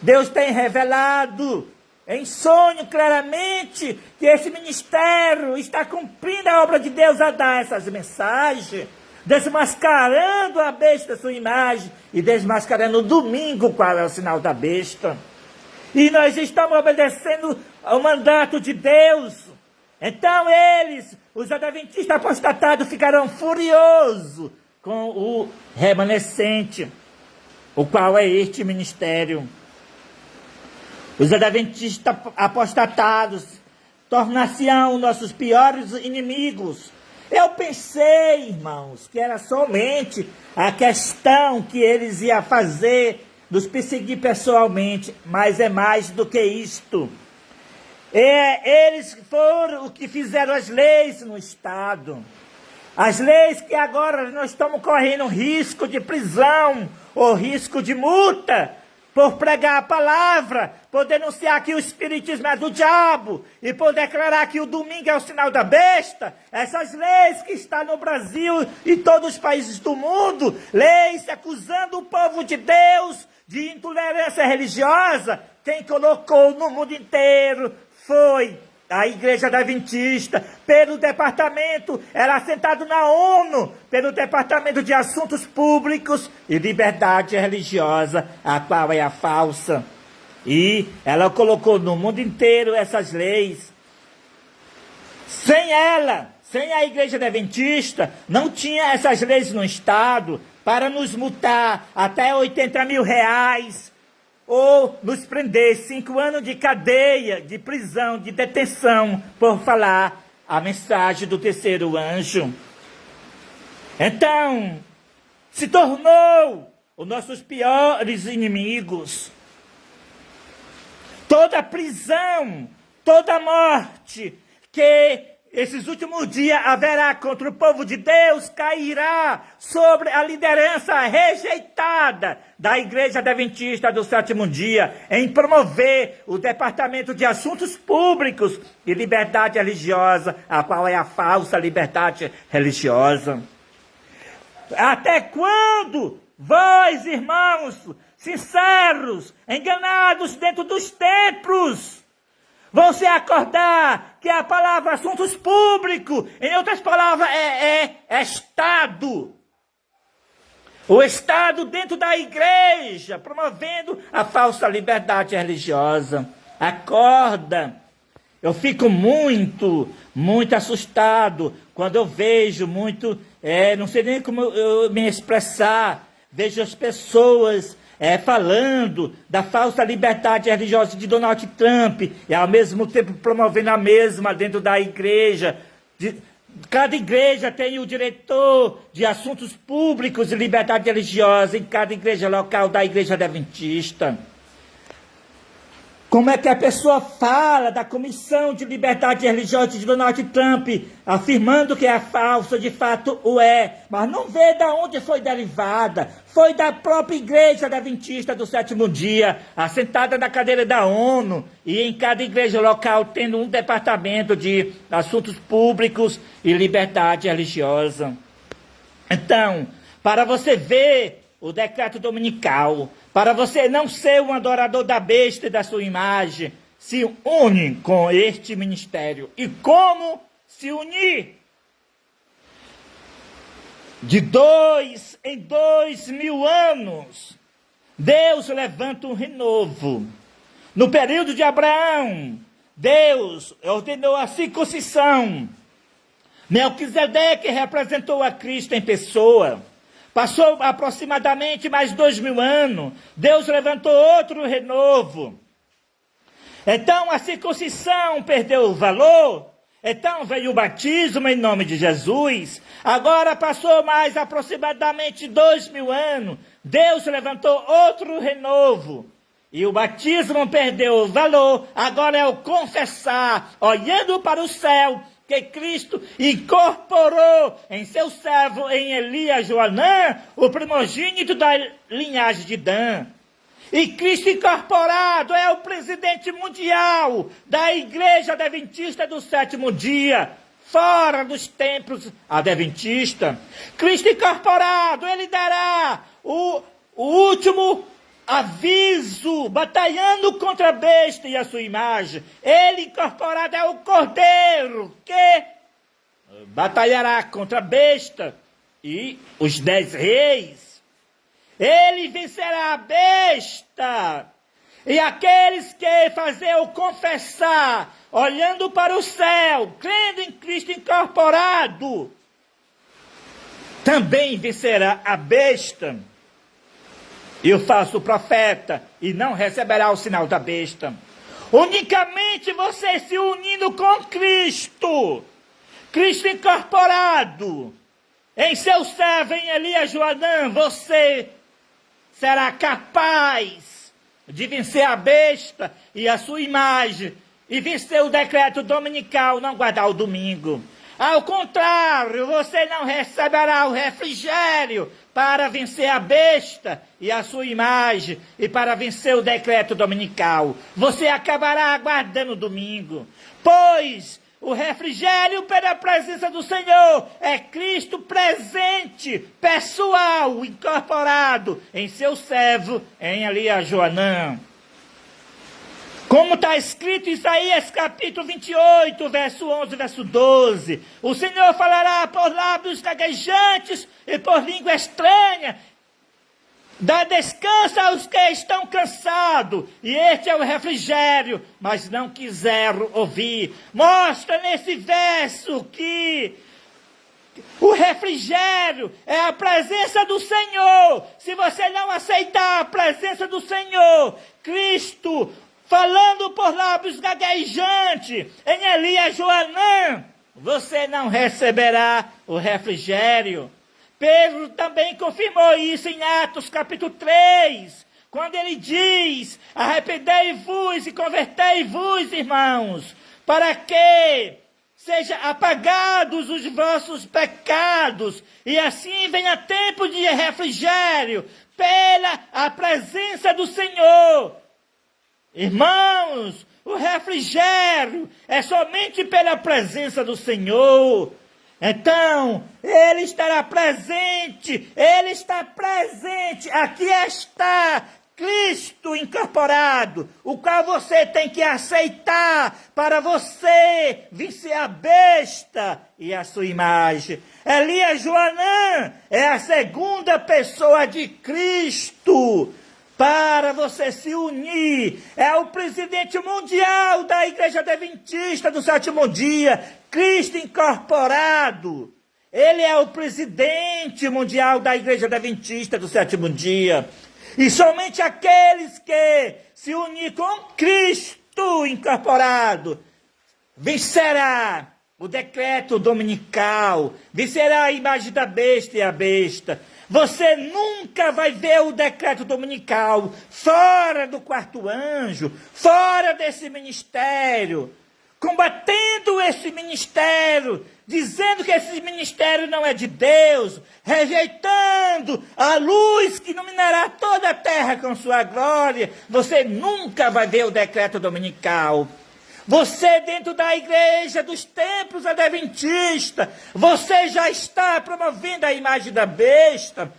Deus tem revelado em sonho claramente que esse ministério está cumprindo a obra de Deus a dar essas mensagens, desmascarando a besta, sua imagem, e desmascarando o domingo, qual é o sinal da besta. E nós estamos obedecendo ao mandato de Deus. Então eles, os adventistas apostatados, ficarão furiosos com o remanescente, o qual é este ministério. Os adventistas apostatados tornar-se-ão nossos piores inimigos. Eu pensei, irmãos, que era somente a questão que eles iam fazer, nos perseguir pessoalmente, mas é mais do que isto. Eles foram o que fizeram as leis no Estado. As leis que agora nós estamos correndo risco de prisão ou risco de multa por pregar a palavra, por denunciar que o espiritismo é do diabo e por declarar que o domingo é o sinal da besta. Essas leis que estão no Brasil e todos os países do mundo, leis acusando o povo de Deus de intolerância religiosa, quem colocou no mundo inteiro foi a Igreja Adventista, pelo departamento, era assentado na ONU, pelo Departamento de Assuntos Públicos e Liberdade Religiosa, a qual é a falsa. E ela colocou no mundo inteiro essas leis. Sem ela, sem a Igreja Adventista, não tinha essas leis no Estado para nos multar até 80 mil reais, ou nos prender 5 anos de cadeia, de prisão, de detenção, por falar a mensagem do terceiro anjo. Então, se tornou os nossos piores inimigos. Toda prisão, toda morte que esses últimos dias haverá contra o povo de Deus, cairá sobre a liderança rejeitada da Igreja Adventista do sétimo dia, em promover o Departamento de Assuntos Públicos e Liberdade Religiosa, a qual é a falsa liberdade religiosa. Até quando vós, irmãos, sinceros, enganados dentro dos templos, vão se acordar que a palavra assuntos públicos, em outras palavras, é Estado. O Estado dentro da igreja, promovendo a falsa liberdade religiosa. Acorda. Eu fico muito assustado quando eu vejo não sei nem como eu me expressar, vejo as pessoas falando da falsa liberdade religiosa de Donald Trump e ao mesmo tempo promovendo a mesma dentro da igreja. Cada igreja tem o diretor de assuntos públicos e liberdade religiosa em cada igreja local da Igreja Adventista. Como é que a pessoa fala da Comissão de Liberdade Religiosa de Donald Trump, afirmando que é falsa, de fato o é, mas não vê de onde foi derivada. Foi da própria Igreja Adventista do sétimo dia, assentada na cadeira da ONU, e em cada igreja local tendo um departamento de assuntos públicos e liberdade religiosa. Então, para você ver o decreto dominical, para você não ser um adorador da besta e da sua imagem, se une com este ministério. E como se unir? De 2 em 2 mil anos, Deus levanta um renovo. No período de Abraão, Deus ordenou a circuncisão. Melquisedeque representou a Cristo em pessoa. Passou aproximadamente mais 2000 anos. Deus levantou outro renovo. Então a circuncisão perdeu o valor. Então veio o batismo em nome de Jesus. Agora passou mais aproximadamente 2000 anos. Deus levantou outro renovo. E o batismo perdeu o valor. Agora é o confessar, olhando para o céu, que Cristo incorporou em seu servo, em Elias Joanã, o primogênito da linhagem de Dan. E Cristo incorporado é o presidente mundial da Igreja Adventista do Sétimo Dia, fora dos templos adventistas. Cristo incorporado, ele dará o último aviso, batalhando contra a besta e a sua imagem. Ele incorporado é o Cordeiro, que batalhará contra a besta e os 10 reis. Ele vencerá a besta. E aqueles que fazer o confessar, olhando para o céu, crendo em Cristo incorporado, também vencerá a besta e o falso profeta, e não receberá o sinal da besta. Unicamente você se unindo com Cristo, Cristo incorporado, em seu servo, em Elias Joanã, você será capaz de vencer a besta e a sua imagem, e vencer o decreto dominical, não guardar o domingo. Ao contrário, você não receberá o refrigério para vencer a besta e a sua imagem, e para vencer o decreto dominical. Você acabará aguardando o domingo, pois o refrigério pela presença do Senhor é Cristo presente, pessoal, incorporado em seu servo, em Elias Joanã. Como está escrito em Isaías capítulo 28, verso 11, verso 12. O Senhor falará por lábios gaguejantes e por língua estranha. Dá descanso aos que estão cansados. E este é o refrigério, mas não quiseram ouvir. Mostra nesse verso que o refrigério é a presença do Senhor. Se você não aceitar a presença do Senhor, Cristo falando por lábios gaguejantes, em Elias Joanã, você não receberá o refrigério. Pedro também confirmou isso em Atos capítulo 3, quando ele diz: arrependei-vos e convertei-vos, irmãos, para que sejam apagados os vossos pecados, e assim venha tempo de refrigério, pela a presença do Senhor. Irmãos, o refrigério é somente pela presença do Senhor. Então, Ele estará presente, Ele está presente, aqui está Cristo incorporado, o qual você tem que aceitar para você vencer a besta e a sua imagem. Elias Joanã é a segunda pessoa de Cristo, para você se unir. É o presidente mundial da Igreja Adventista do Sétimo Dia, Cristo incorporado. Ele é o presidente mundial da Igreja Adventista do Sétimo Dia. E somente aqueles que se unir com Cristo incorporado vencerá o decreto dominical, vencerá a imagem da besta e a besta. Você nunca vai ver o decreto dominical fora do quarto anjo, fora desse ministério, combatendo esse ministério, dizendo que esse ministério não é de Deus, rejeitando a luz que iluminará toda a terra com sua glória. Você nunca vai ver o decreto dominical. Você dentro da igreja dos templos adventistas, você já está promovendo a imagem da besta,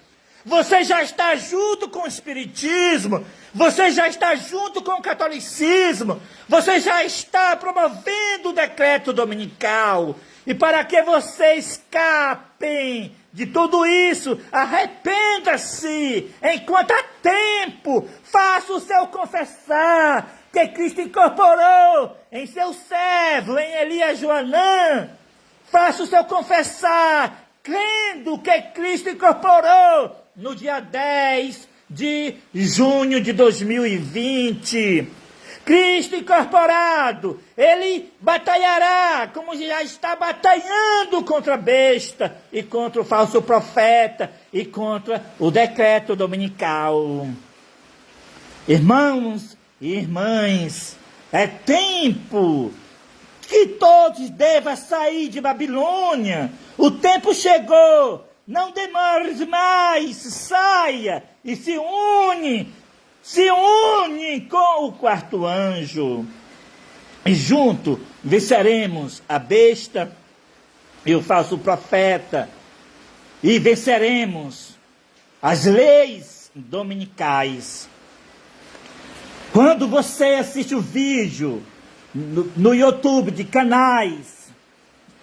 você já está junto com o espiritismo, você já está junto com o catolicismo, você já está promovendo o decreto dominical. E para que você escapem de tudo isso, arrependa-se enquanto há tempo, faça o seu confessar, que Cristo incorporou em seu servo, em Elias Joanã. Faça o seu confessar, crendo que Cristo incorporou no dia 10 de junho de 2020. Cristo incorporado, ele batalhará, como já está batalhando contra a besta, e contra o falso profeta, e contra o decreto dominical. Irmãos e irmãs, é tempo que todos devam sair de Babilônia. O tempo chegou, não demores mais, saia e se une com o quarto anjo. E junto venceremos a besta e o falso profeta, e venceremos as leis dominicais. Quando você assiste o vídeo no YouTube de canais,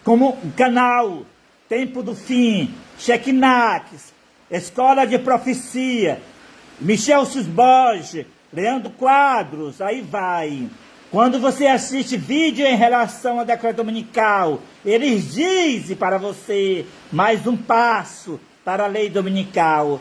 como o canal Tempo do Fim, Checknax, Escola de Profecia, Michel Susborge, Leandro Quadros, aí vai. Quando você assiste vídeo em relação ao decreto dominical, eles dizem para você mais um passo para a lei dominical.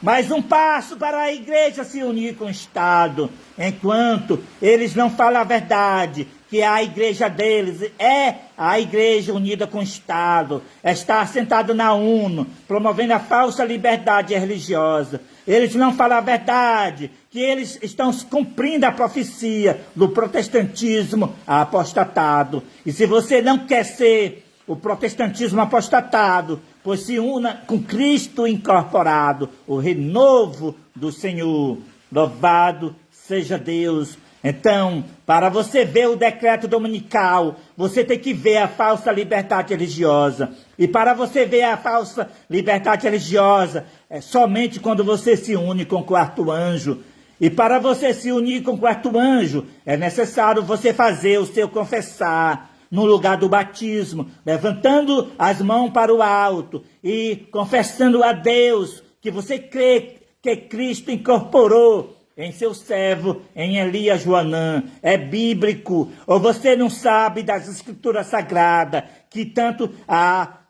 Mais um passo para a igreja se unir com o Estado, enquanto eles não falam a verdade, que a igreja deles é a igreja unida com o Estado, está assentada na ONU, promovendo a falsa liberdade religiosa. Eles não falam a verdade, que eles estão cumprindo a profecia do protestantismo apostatado. E se você não quer ser o protestantismo apostatado, pois se una com Cristo incorporado, o renovo do Senhor. Louvado seja Deus. Então, para você ver o decreto dominical, você tem que ver a falsa liberdade religiosa. E para você ver a falsa liberdade religiosa, é somente quando você se une com o quarto anjo. E para você se unir com o quarto anjo, é necessário você fazer o seu confessar no lugar do batismo, levantando as mãos para o alto e confessando a Deus que você crê que Cristo incorporou em seu servo, em Elias Joanã. É bíblico. Ou você não sabe das escrituras sagradas, que tanto a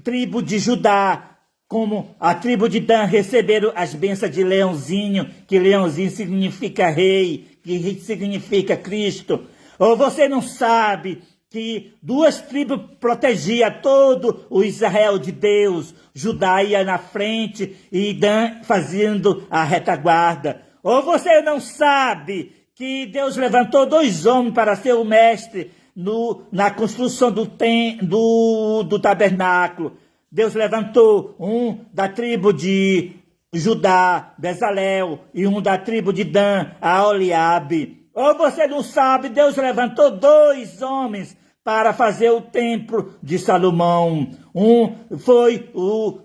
tribo de Judá como a tribo de Dan receberam as bênçãos de Leãozinho, que Leãozinho significa rei, que significa Cristo. Ou você não sabe que duas tribos protegiam todo o Israel de Deus. Judá ia na frente e Dan fazendo a retaguarda. Ou você não sabe que Deus levantou dois homens para ser o mestre na construção do tabernáculo. Deus levantou um da tribo de Judá, Bezalel, e um da tribo de Dan, Aholiabe. Ou você não sabe, Deus levantou dois homens para fazer o templo de Salomão. Um foi o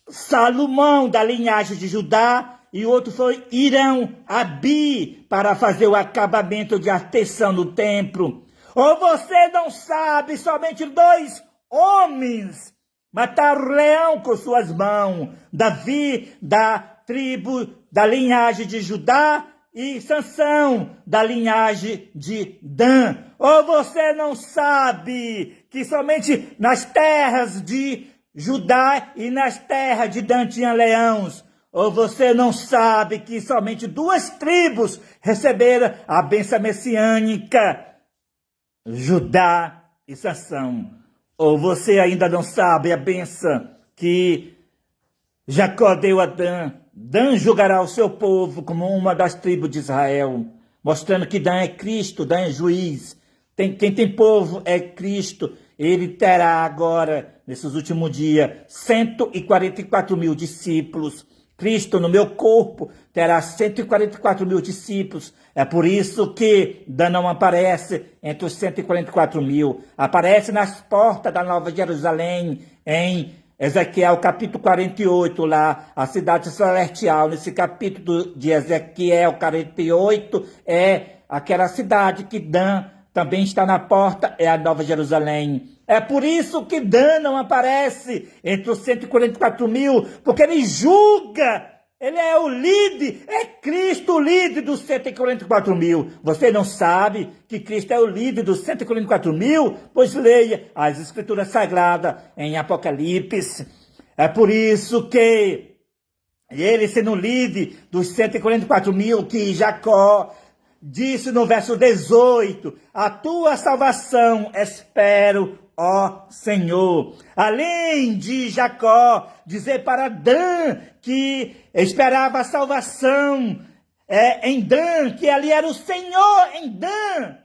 Salomão da linhagem de Judá, e o outro foi Irão Abi, para fazer o acabamento de artesão no templo. Ou você não sabe, somente dois homens mataram o leão com suas mãos. Davi, da tribo, da linhagem de Judá, e Sansão, da linhagem de Dan. Ou você não sabe que somente nas terras de Judá e nas terras de Dan tinha leões. Ou você não sabe que somente duas tribos receberam a bênção messiânica, Judá e Sansão. Ou você ainda não sabe a bênção que Jacó deu a Dan. Dan julgará o seu povo como uma das tribos de Israel, mostrando que Dan é Cristo, Dan é juiz. Quem tem povo é Cristo. Ele terá agora, nesses últimos dias, 144 mil discípulos. Cristo, no meu corpo, terá 144 mil discípulos. É por isso que Dan não aparece entre os 144 mil. Aparece nas portas da Nova Jerusalém, em Ezequiel capítulo 48, lá, a cidade celestial. Nesse capítulo de Ezequiel 48, é aquela cidade que Dan também está na porta, é a Nova Jerusalém. É por isso que Dan não aparece entre os 144 mil, porque ele julga Ele é o líder, é Cristo o líder dos 144 mil. Você não sabe que Cristo é o líder dos 144 mil? Pois leia as Escrituras Sagradas em Apocalipse. É por isso que ele, sendo líder dos 144 mil, que Jacó disse no verso 18, a tua salvação espero, ó Senhor. Além de Jacó dizer para Dan que esperava a salvação em Dan, que ali era o Senhor em Dan,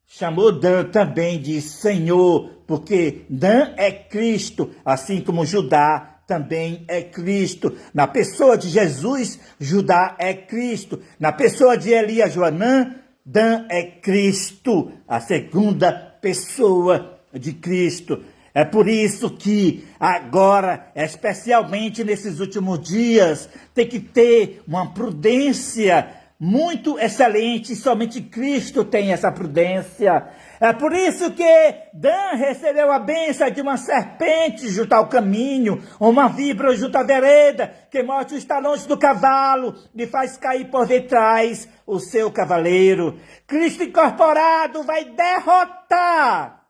chamou Dan também de Senhor, porque Dan é Cristo, assim como Judá também é Cristo. Na pessoa de Jesus, Judá é Cristo. Na pessoa de Elias Joanã, Dan é Cristo, a segunda pessoa de Cristo. É por isso que agora, especialmente nesses últimos dias, tem que ter uma prudência muito excelente. Somente Cristo tem essa prudência. É por isso que Dan recebeu a bênção de uma serpente junto ao caminho, uma víbora junto à vereda, que morde os talões do cavalo e faz cair por detrás o seu cavaleiro. Cristo incorporado vai derrotar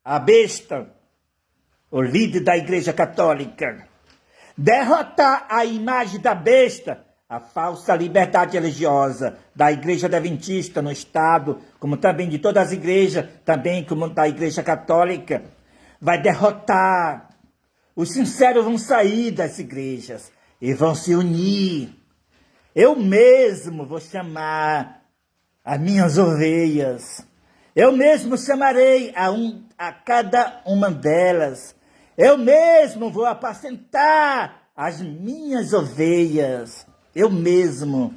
a besta, o líder da Igreja Católica, derrotar a imagem da besta, a falsa liberdade religiosa da Igreja Adventista no Estado, como também de todas as igrejas, também como da Igreja Católica, vai derrotar. Os sinceros vão sair das igrejas e vão se unir. Eu mesmo vou chamar as minhas ovelhas. Eu mesmo chamarei a cada uma delas. Eu mesmo vou apacentar as minhas ovelhas. Eu mesmo.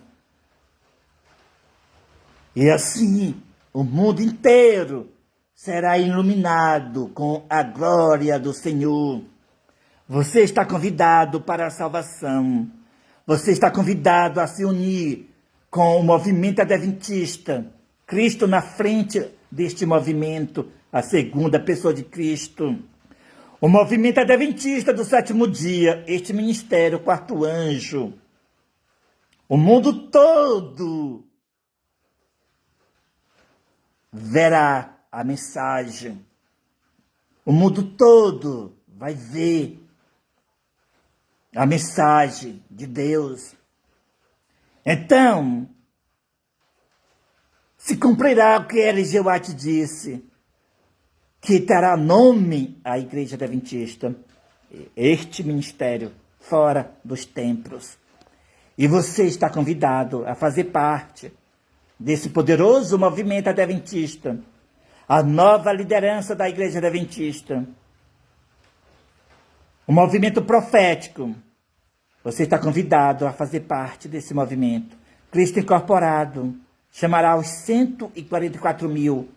E assim, o mundo inteiro será iluminado com a glória do Senhor. Você está convidado para a salvação. Você está convidado a se unir com o movimento adventista. Cristo na frente deste movimento, a segunda pessoa de Cristo. O movimento adventista do sétimo dia, este ministério, o quarto anjo. O mundo todo verá a mensagem. O mundo todo vai ver a mensagem de Deus. Então, se cumprirá o que Ellen White disse, que terá nome a Igreja Adventista, este ministério, fora dos templos. E você está convidado a fazer parte desse poderoso movimento adventista, a nova liderança da Igreja Adventista, o movimento profético. Você está convidado a fazer parte desse movimento. Cristo incorporado chamará os 144 mil,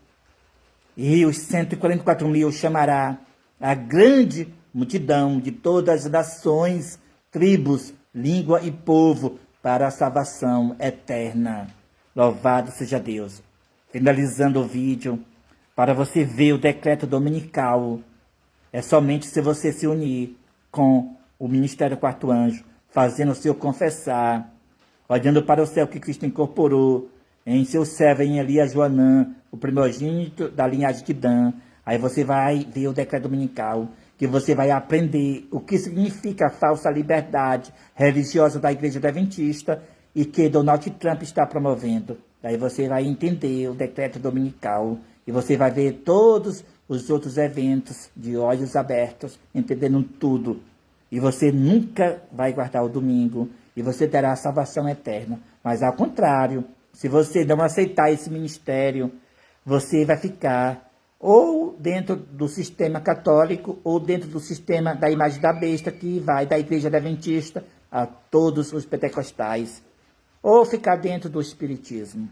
e os 144 mil chamará a grande multidão de todas as nações, tribos, língua e povo para a salvação eterna. Louvado seja Deus. Finalizando o vídeo, para você ver o decreto dominical, é somente se você se unir com o Ministério Quarto Anjo, fazendo o seu confessar, olhando para o céu que Cristo incorporou em seu servo em Elias Joanã, o primogênito da linhagem de Dan. Aí você vai ver o decreto dominical, que você vai aprender o que significa a falsa liberdade religiosa da Igreja Adventista e que Donald Trump está promovendo. Daí você vai entender o decreto dominical e você vai ver todos os outros eventos de olhos abertos, entendendo tudo. E você nunca vai guardar o domingo e você terá a salvação eterna. Mas ao contrário, se você não aceitar esse ministério, você vai ficar ou dentro do sistema católico, ou dentro do sistema da imagem da besta, que vai da Igreja Adventista a todos os pentecostais, ou ficar dentro do espiritismo.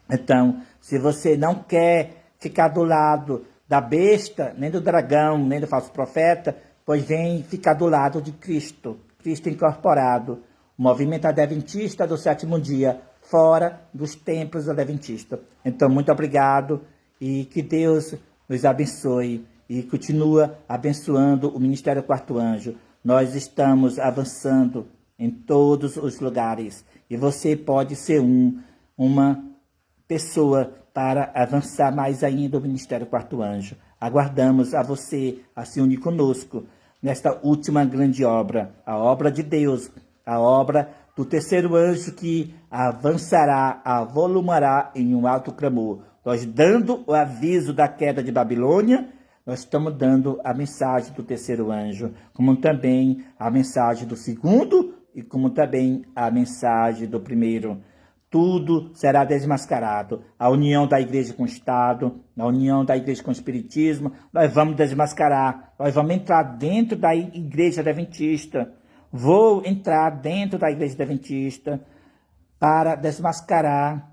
Então, se você não quer ficar do lado da besta, nem do dragão, nem do falso profeta, pois vem ficar do lado de Cristo, Cristo incorporado, o movimento adventista do sétimo dia, fora dos templos adventistas. Então, muito obrigado. E que Deus nos abençoe e continua abençoando o Ministério Quarto Anjo. Nós estamos avançando em todos os lugares. E você pode ser uma pessoa para avançar mais ainda o Ministério Quarto Anjo. Aguardamos a você a se unir conosco nesta última grande obra, a obra de Deus, a obra do terceiro anjo que avançará, avolumará em um alto clamor. Nós dando o aviso da queda de Babilônia, nós estamos dando a mensagem do terceiro anjo, como também a mensagem do segundo e como também a mensagem do primeiro. Tudo será desmascarado. A união da igreja com o Estado, a união da igreja com o Espiritismo, nós vamos desmascarar. Nós vamos entrar dentro da igreja adventista. Vou entrar dentro da igreja adventista para desmascarar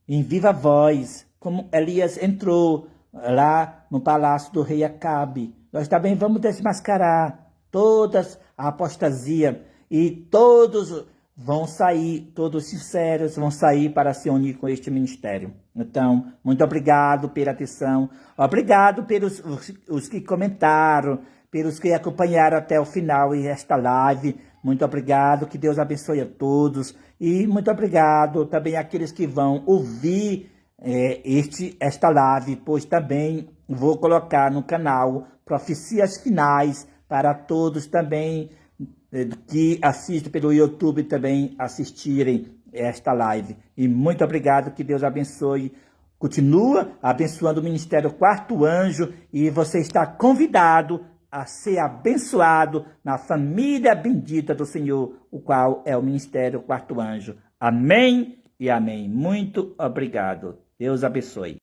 em viva voz, como Elias entrou lá no palácio do rei Acabe. Nós também vamos desmascarar todas a apostasia e todos vão sair, todos sinceros, vão sair para se unir com este ministério. Então, muito obrigado pela atenção, obrigado pelos os que comentaram, pelos que acompanharam até o final esta live. Muito obrigado, que Deus abençoe a todos. E muito obrigado também àqueles que vão ouvir esta live, pois também vou colocar no canal Profecias Finais para todos também que assistem pelo YouTube também assistirem esta live. E muito obrigado, que Deus abençoe. Continua abençoando o Ministério Quarto Anjo e você está convidado a ser abençoado na família bendita do Senhor, o qual é o Ministério Quarto Anjo. Amém e amém. Muito obrigado. Deus abençoe.